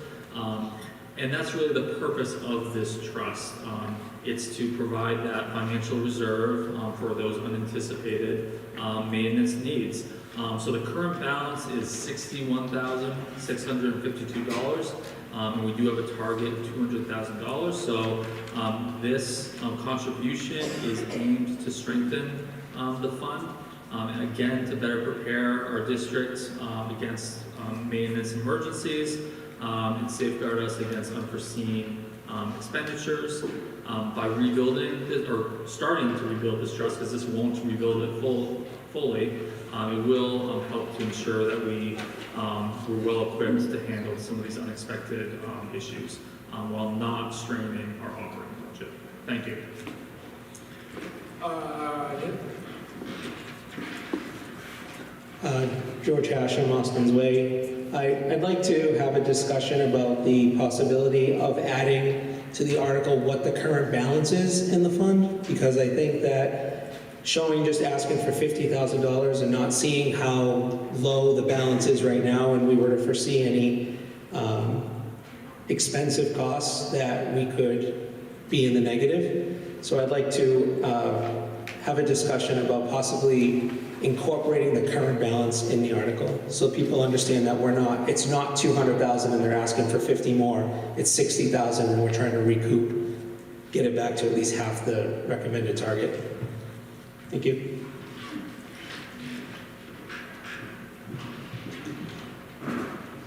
And that's really the purpose of this trust. It's to provide that financial reserve for those unanticipated maintenance needs. So the current balance is $61,652, and we do have a target of $200,000. So this contribution is aimed to strengthen the fund, and again, to better prepare our districts against maintenance emergencies, and safeguard us against unforeseen expenditures by rebuilding this, or starting to rebuild this trust, because this won't rebuild it fully. It will help to ensure that we're well equipped to handle some of these unexpected issues while not straining our operating budget. Thank you. George Hashem, Austin's Way. I'd like to have a discussion about the possibility of adding to the article what the current balance is in the fund, because I think that showing just asking for $50,000 and not seeing how low the balance is right now, and we were to foresee any expensive costs, that we could be in the negative. So I'd like to have a discussion about possibly incorporating the current balance in the article, so people understand that it's not 200,000 and they're asking for 50 more, it's 60,000 and we're trying to recoup, get it back to at least half the recommended target. Thank you.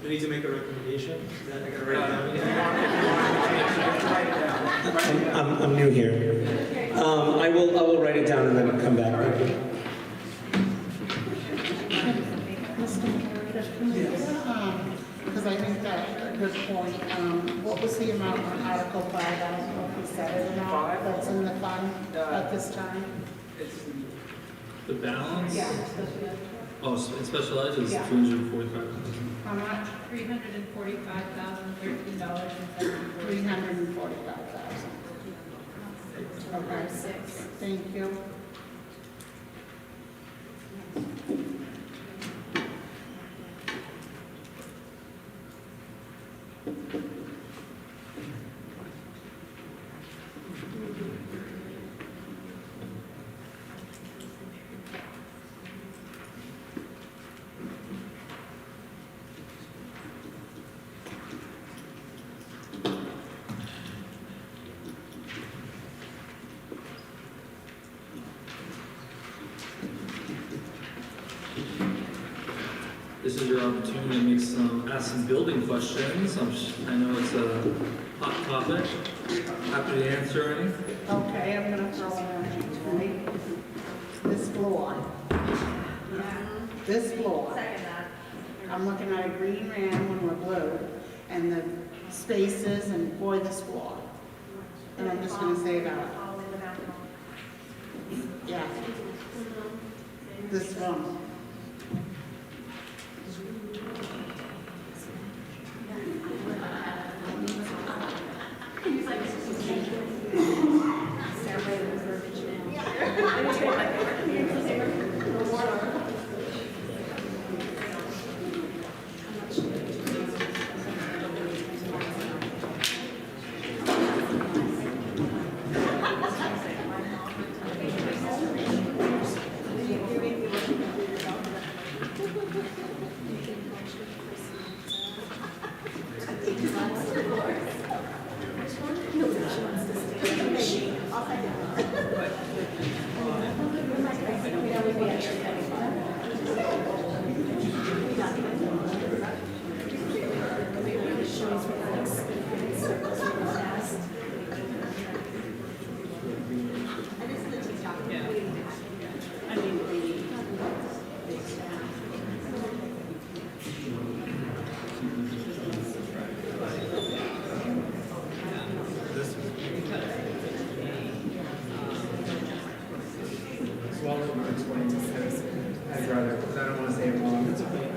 We need to make a recommendation. Is that I gotta write it down? I'm new here. I will write it down and then come back. Thank you. Because I think that's a good point. What was the amount on Article 5? I don't know if we said it or not. That's in the fund at this time? The balance? Yeah. Oh, so in special ed is Yeah. $245,000. How much? $345,013.70. $345,000. Okay. Thank you. This is your opportunity to ask some building questions. I know it's a hot topic. Happy to answer any. Okay, I'm gonna throw one at you tonight. This floor. This floor. I'm looking at a green ram when we're blue, and the spaces, and boy, this floor. And I'm just gonna say that. Yeah. This room. I'd rather, because I don't want to say it wrong. It's okay.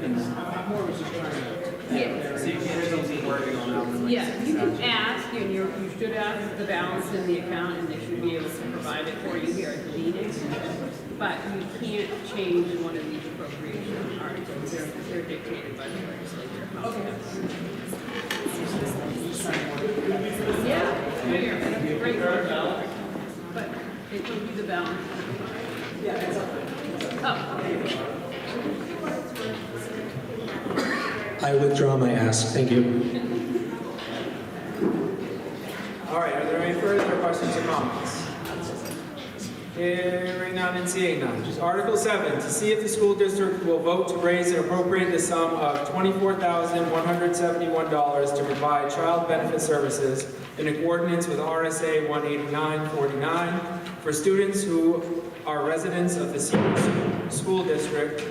More was just trying to. so you can't change the wording on that. Yeah, you can ask, and you should ask the balance in the account, and they should be able to provide it for you here at the meeting. But you can't change one of these appropriation articles, they're dictated by the legislature. Yeah, here, great. But it will be the balance. Yeah, it's up there. I withdraw my ask, thank you. All right, are there any further questions or comments? Hearing none and seeing none. Just Article 7, to see if the school district will vote to raise and appropriate the sum of $24,171 to provide child benefit services in accordance with RSA 18949 for students who are residents of the Seabrook School District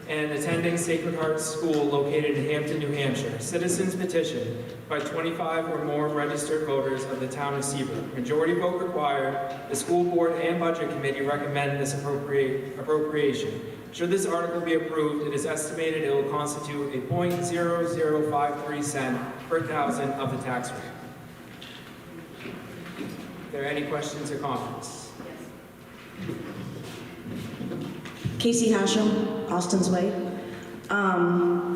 and attending Sacred Heart School located in Hampton, New Hampshire. Citizens petition by 25 or more registered voters of the town of Seabrook. Majority vote required. The school board and budget committee recommend this appropriation. Should this article be approved, it is estimated it will constitute a 0.0053 cent per thousand of the tax rate. Are there any questions or comments? Casey Hashem, Austin's Way.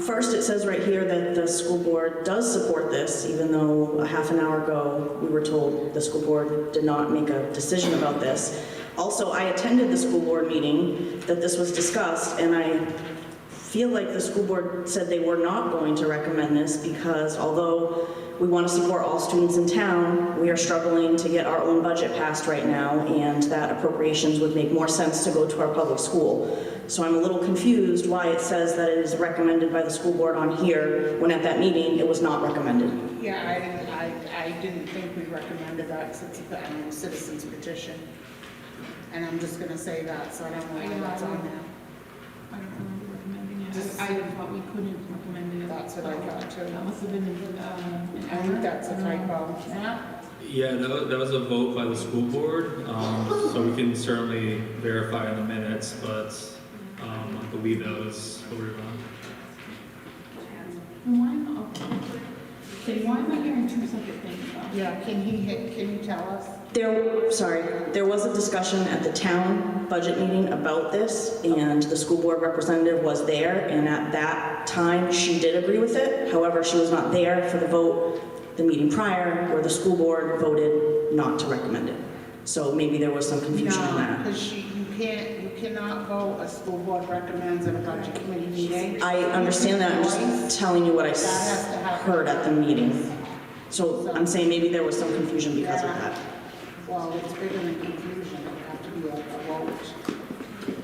First, it says right here that the school board does support this, even though a half an hour ago we were told the school board did not make a decision about this. Also, I attended the school board meeting that this was discussed, and I feel like the school board said they were not going to recommend this because although we want to support all students in town, we are struggling to get our own budget passed right now, and that appropriations would make more sense to go to our public school. So I'm a little confused why it says that it is recommended by the school board on here, when at that meeting it was not recommended. Yeah, I didn't think we recommended that since it's a citizen's petition. And I'm just gonna say that, so I don't know why that's on there. I don't remember recommending it. I thought we couldn't recommend it. That's what I thought too. That must have been an I think that's a typo. Yeah, that was a vote by the school board, so we can certainly verify in the minutes, but I believe that was voted on. Why am I hearing two separate things though? Yeah, can you tell us? There was a discussion at the town budget meeting about this, and the school board representative was there, and at that time, she did agree with it. However, she was not there for the vote the meeting prior, where the school board voted not to recommend it. So maybe there was some confusion on that. No, because you cannot vote, a school board recommends at a budget committee meeting. I understand that, I'm just telling you what I heard at the meeting. So I'm saying maybe there was some confusion because of that. Well, it's bigger than confusion, it have to be a vote.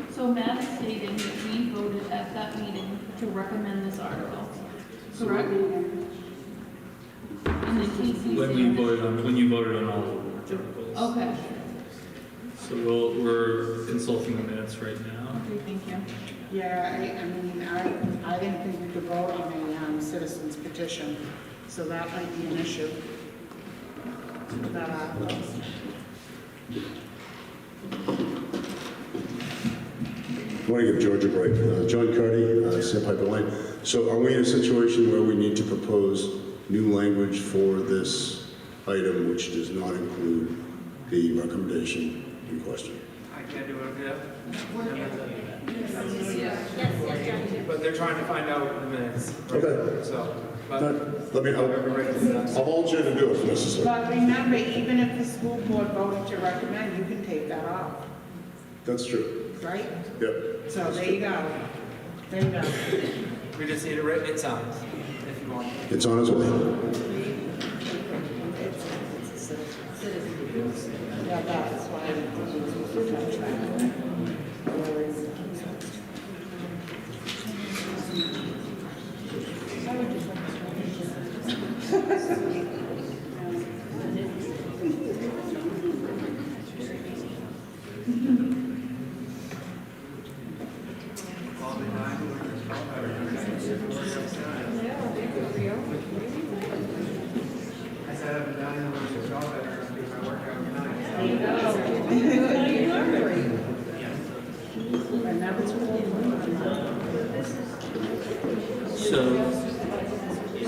So Matt stated that we voted at that meeting to recommend this article, correct? And then Casey When you voted on all the articles. Okay. So we're consulting the minutes right now. Okay, thank you. Yeah, I mean, I didn't think we could vote on a citizen's petition, so that might be an issue. That happens. I want to give George a break. John Carty, Sandpiper Lane. So are we in a situation where we need to propose new language for this item, which does not include the recommendation in question? I can't do it, but they're trying to find out the minutes. Okay. So, I'll volunteer to do it if necessary. But remember, even if the school board voted to recommend, you can take that off, That's true. right? Yep. So there you go. There you go. We just need it written in signs, if you want. It's on its way. Yeah, that's why I would just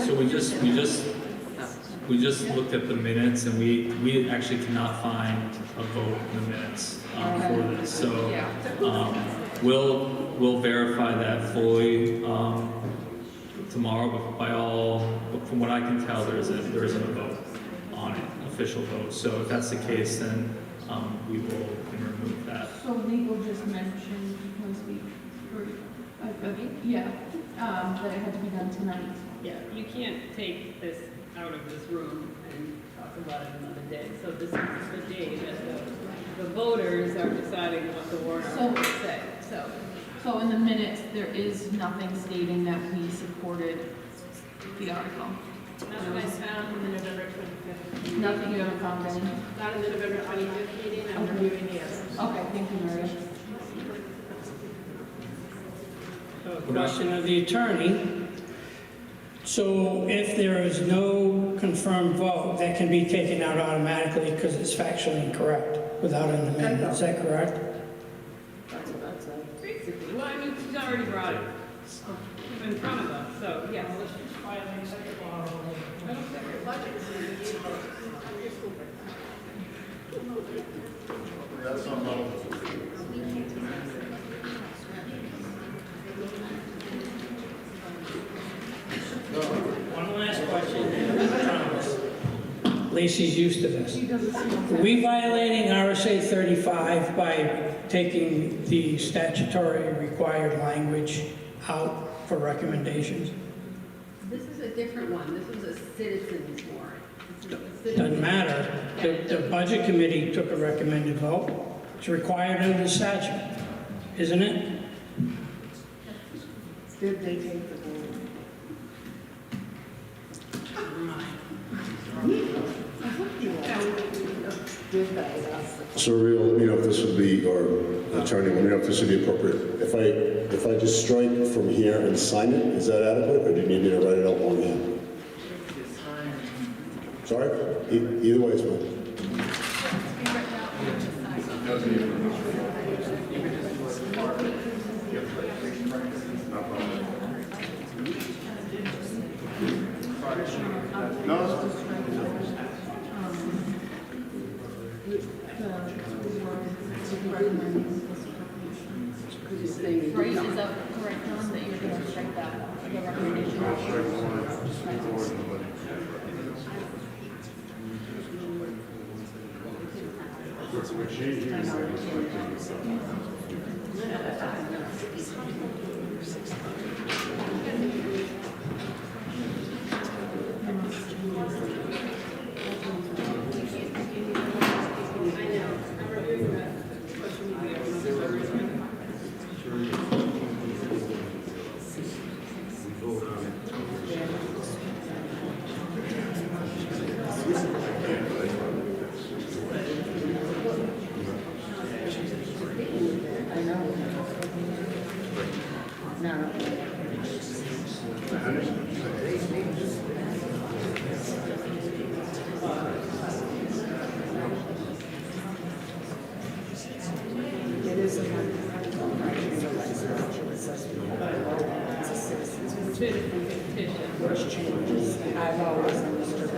So we just looked at the minutes, and we actually cannot find a vote in the minutes for this. So we'll verify that fully tomorrow. But from what I can tell, there isn't a vote on it, official vote. So if that's the case, then we can remove that. So legal just mentioned, because that it had to be done tonight. Yeah, you can't take this out of this room and talk about it another day. So this is the day that the voters are deciding what the warrant article will say, so. So in the minutes, there is nothing stating that we supported the article. That's what I found in the November 25th. Nothing you ever found any? Not in the November 25th meeting, I'm reviewing the others. Okay, thank you, Maria. Question of the attorney. So if there is no confirmed vote, that can be taken out automatically because it's factually incorrect without an amendment. Is that correct? That's what that said. Basically, well, I mean, she's already brought it in front of us, so yes. I don't think her budget is going to be That's on hold. One last question. Lacey's used to this. Are we violating RSA 35 by taking the statutory required language out for recommendations? This is a different one. This was a citizen's warrant. This is a citizen's- Doesn't matter. The budget committee took a recommended vote. It's required under the statute, isn't it? Did they take the vote? Did they? So Rio, let me know if this would be, or attorney, let me know if this would be appropriate. If I just strike from here and sign it, is that adequate, or do you need me to write it out longhand? Sorry? Either way is fine. Right, is that correct, John, that you're going to strike that, the recommendation? I've always understood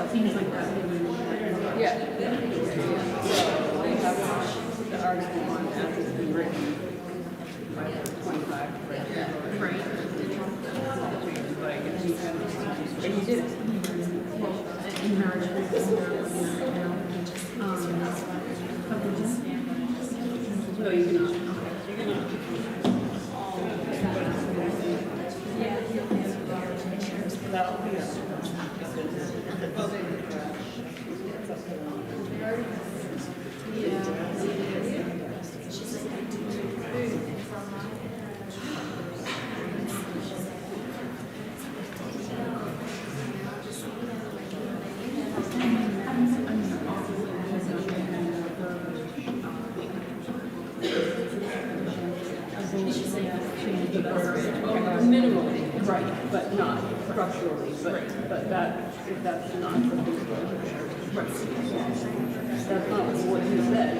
Things like that. Yeah. So they have the article on as it's been written by 25. Right. But I guess you have, and you did it. Well, in marriage. No, you cannot. Minimally, right, but not structurally, but that, if that's not something. Right. That's not what you said.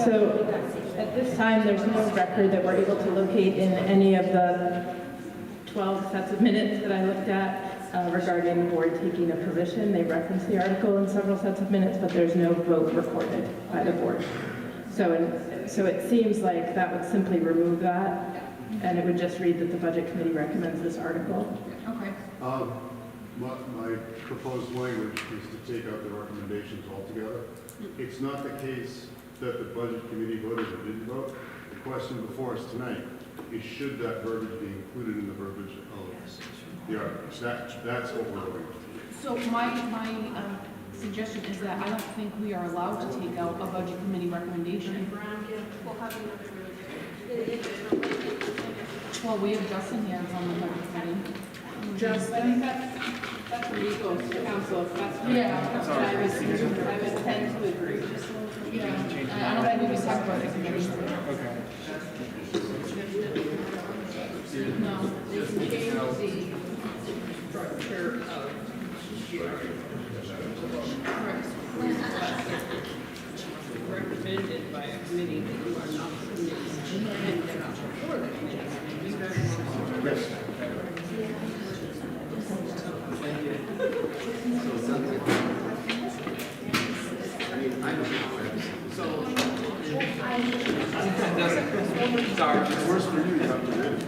So at this time, there's no record that we're able to locate in any of the 12 sets of minutes that I looked at regarding the board taking a position. They reference the article in several sets of minutes, but there's no vote recorded by the board. So it seems like that would simply remove that, and it would just read that the budget committee recommends this article. Okay. My proposed language is to take out the recommendations altogether. It's not the case that the budget committee voted or didn't vote. The question before us tonight is, should that verbiage be included in the verbiage of the article? That's what we're voting on. So my suggestion is that I don't think we are allowed to take out a budget committee recommendation. Well, we have Justin here on the budget committee. Justin, that's where he goes to council. Yeah. I would tend to agree. Yeah, I don't think we can talk about the committee. Okay. No, they can change the structure of recommended by a committee that you are not the committee and they're not before the committee. Yes. Sorry. It's worse for you, you have to read it.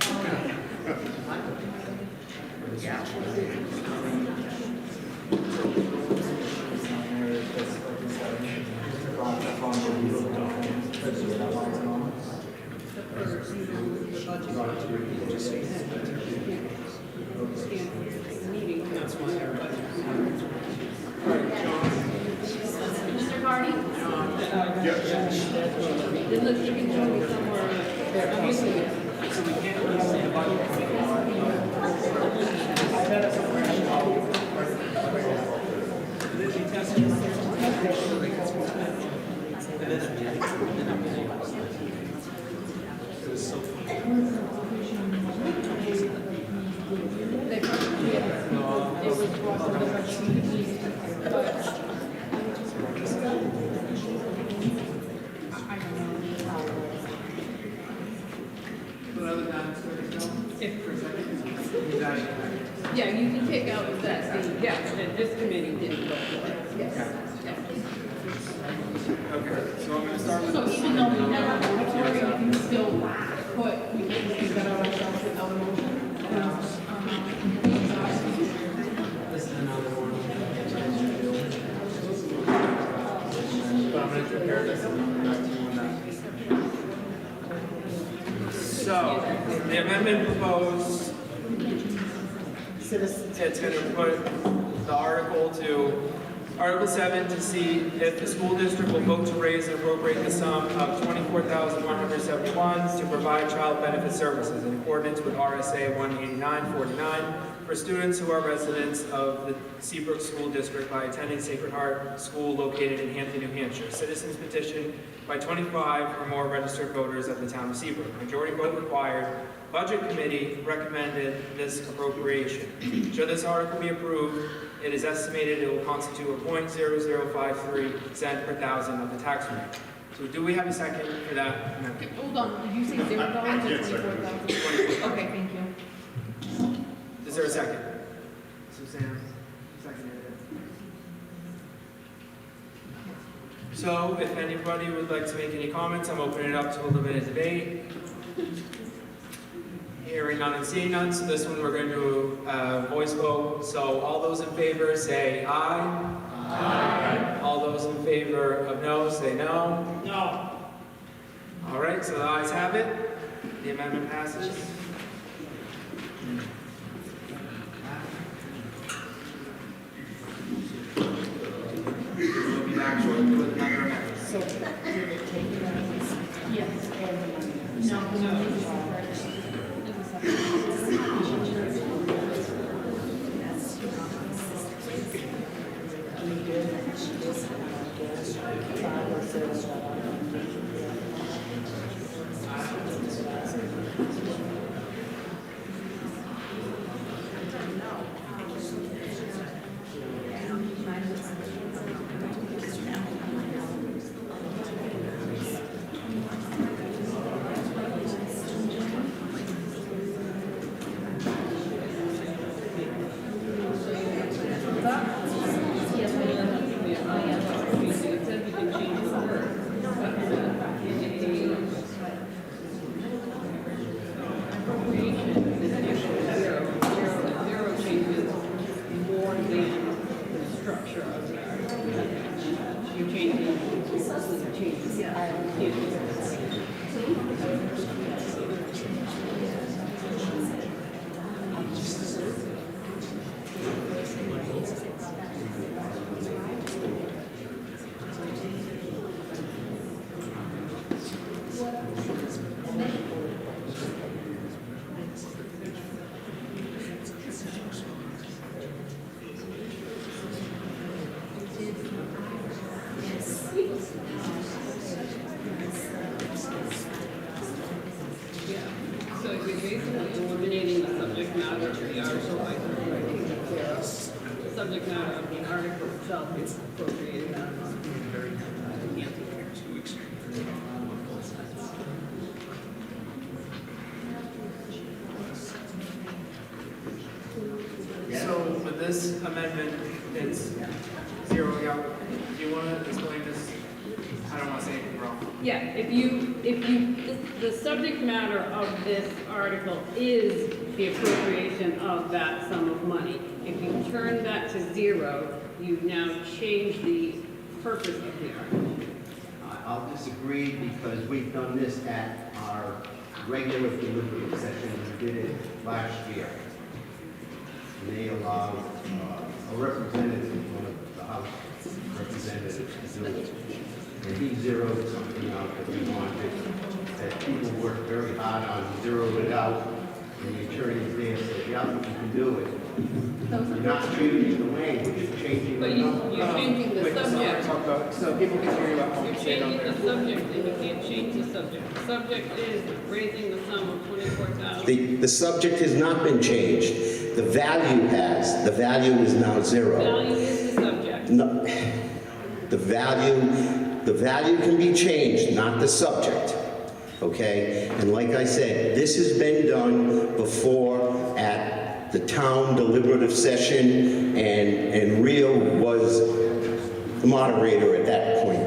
Mr. Carney? Then look, you can join me somewhere there. So we can't really say the budget. Yeah, you can take out that, that this committee didn't vote for it. Yes. Okay, so I'm gonna start with. So even though we never voted for it, you can still put, we can that on ourselves without a motion. prepare this and I'll come back to you on that. So, the amendment proposed, it's going to put the article to Article 7 to see if the school district will vote to raise and appropriate the sum of $24,171 to provide child benefit services in accordance with RSA 18949 for students who are residents of the Seabrook School District by attending Sacred Heart School located in Hampton, New Hampshire. Citizens petitioned by 25 or more registered voters of the town of Seabrook. Majority vote required. Budget Committee recommended this appropriation. Should this article be approved, it is estimated it will constitute a 0.0053 cent per thousand of the tax rate. So do we have a second for that amendment? Hold on, did you say $0 or 24,000? Okay, thank you. Is there a second? Suzanne, seconded it. So if anybody would like to make any comments, I'm opening it up to a limited debate. Hearing none and seeing none, so this one we're going to do a voice vote. So all those in favor say aye. Aye. All those in favor of no say no. No. All right, so the ayes have it. The amendment passes. We'll be back shortly with another amendment. So, did it take it out? Yes. And the money. No. So you're basically eliminating the subject matter of the article by taking care of the subject matter of the article itself is appropriated that amount. So with this amendment, it's zeroing out. Do you want to explain this? I don't want to say anything wrong. Yeah, the subject matter of this article is the appropriation of that sum of money. If you turn that to zero, you've now changed the purpose of the article. I'll disagree because we've done this at our regular deliberative session. We did it last year. And they allowed a representative, one of the House representatives, to do it. And he zeroed something out that we wanted, that people worked very hard on, zeroed it out. And the attorneys there said, yeah, you can do it. You're not changing the language, you're changing the But number. you're changing the subject. So people can hear you at home. You're changing the subject, and you can't change the subject. The subject is raising the sum of $24,000. The subject has not been changed. The value has. The value is now zero. Value is the subject. No, the value can be changed, not the subject. Okay? And like I said, this has been done before at the town deliberative session, and Rio was the moderator at that point.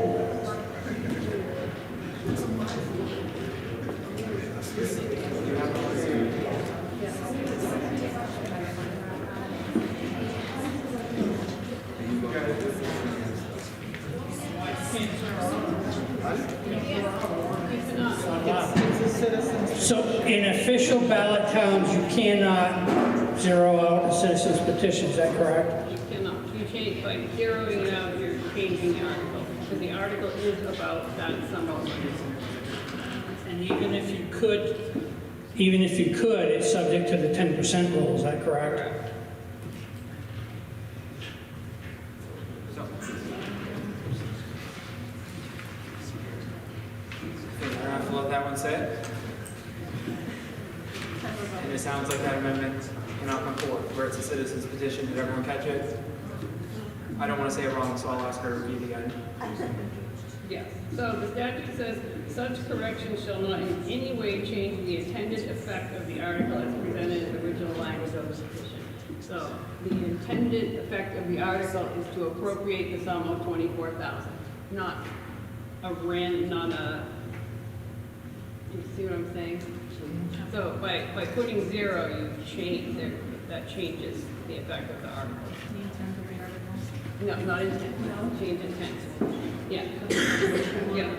in official ballot towns, you cannot zero out a citizen's petition, is that correct? You cannot, you change, by zeroing it out, you're changing the article, because the article is about that sum of money. And even if you could, it's subject to the 10% rule, is that correct? We're gonna have to let that one sit. And it sounds like that amendment cannot come forward, where it's a citizen's petition. Did everyone catch it? I don't want to say it wrong, so I'll ask her to repeat again. Yes, so the statute says, such correction shall not in any way change the intended effect of the article as presented in the original language of the petition. So the intended effect of the article is to appropriate the sum of 24,000, not a you see what I'm saying? So by putting zero, you change, that changes the effect of the article. No, not intent, no, change intent. Yeah. Yeah.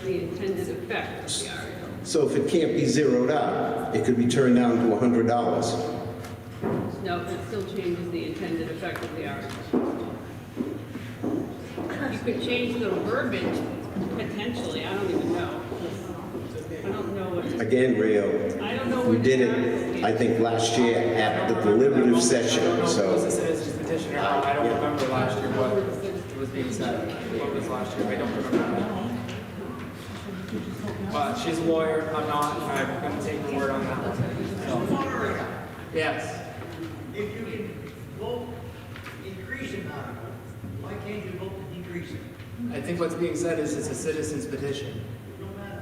The intended effect of the article. So if it can't be zeroed out, it could be turned down to $100. No, it still changes the intended effect of the article. You could change the verbiage, potentially, I don't even know. I don't know what. Again, Rio, I don't know we what did the article it, I think, last year at the deliberative session, It was a so. citizen's petition, or not. I don't remember last year what was being said. What was last year? I don't remember that. But she's a lawyer, I'm not, I'm going to take the word on that one. So, yes. If you can vote increase an article, why can't you vote to decrease it? I think what's being said is it's a citizen's petition. No matter.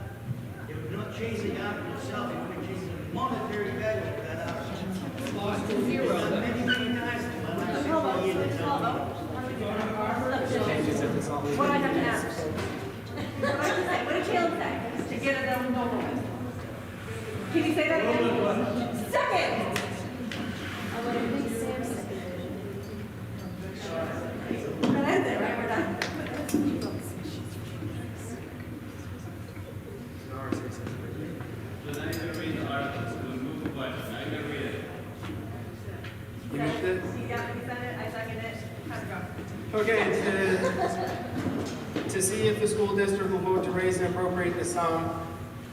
It would not change the article itself, it would change the monetary value of that article. Lost to zero. Many, many times in my last 60 years in town. Changes if it's not legal. What I have to ask? What I have to say, what did Caleb say? To get it done over with. Can you say that again? Second! That's it, right? We're done. So now you're gonna read the articles, we'll move the budget, now you're gonna read it. You moved it? Yeah, you said it, I second it. Time to go. Okay, to see if the school district will vote to raise and appropriate the sum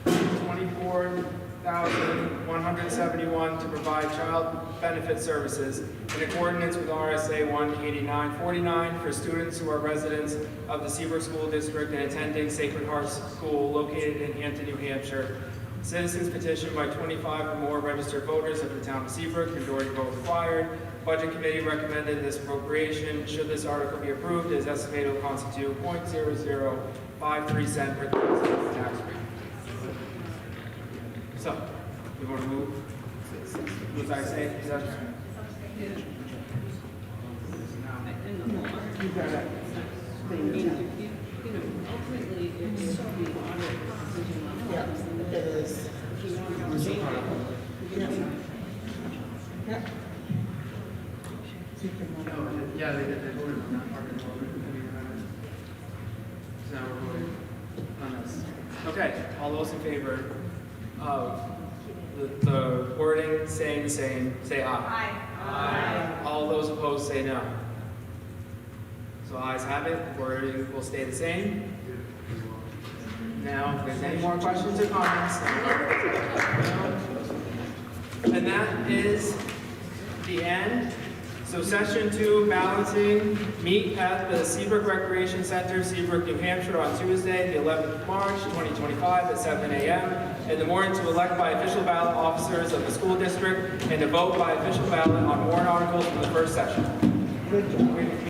$24,171 to provide child benefit services in accordance with RSA 18949 for students who are residents of the Seabrook School District and attending Sacred Heart School located in Hampton, New Hampshire. Citizens petition by 25 or more registered voters of the town of Seabrook, majority vote required. Budget Committee recommended this appropriation. Should this article be approved, it is estimated will constitute 0.0053 cent per thousand tax rate. So, we want to move? Was I saying? Is that And the more. You gotta clean it up. Ultimately, it is the audit decision on Yeah, it is. if you want to change it. Yeah. You can look. Yeah, they did. They voted on that part. So now we're voting on this. Okay, all those in favor of the wording saying the same, say aye. Aye. Aye. All those opposed say no. So ayes have it, the wording will stay the same. Now, if there's any more questions or comments, and that is the end. So session 2, balancing, meet at the Seabrook Recreation Center, Seabrook, New Hampshire on Tuesday, the 11th of March, 2025 at 7 a.m. in the morning to elect by official ballot officers of the school district and to vote by official ballot on warrant articles for the first session. Good job.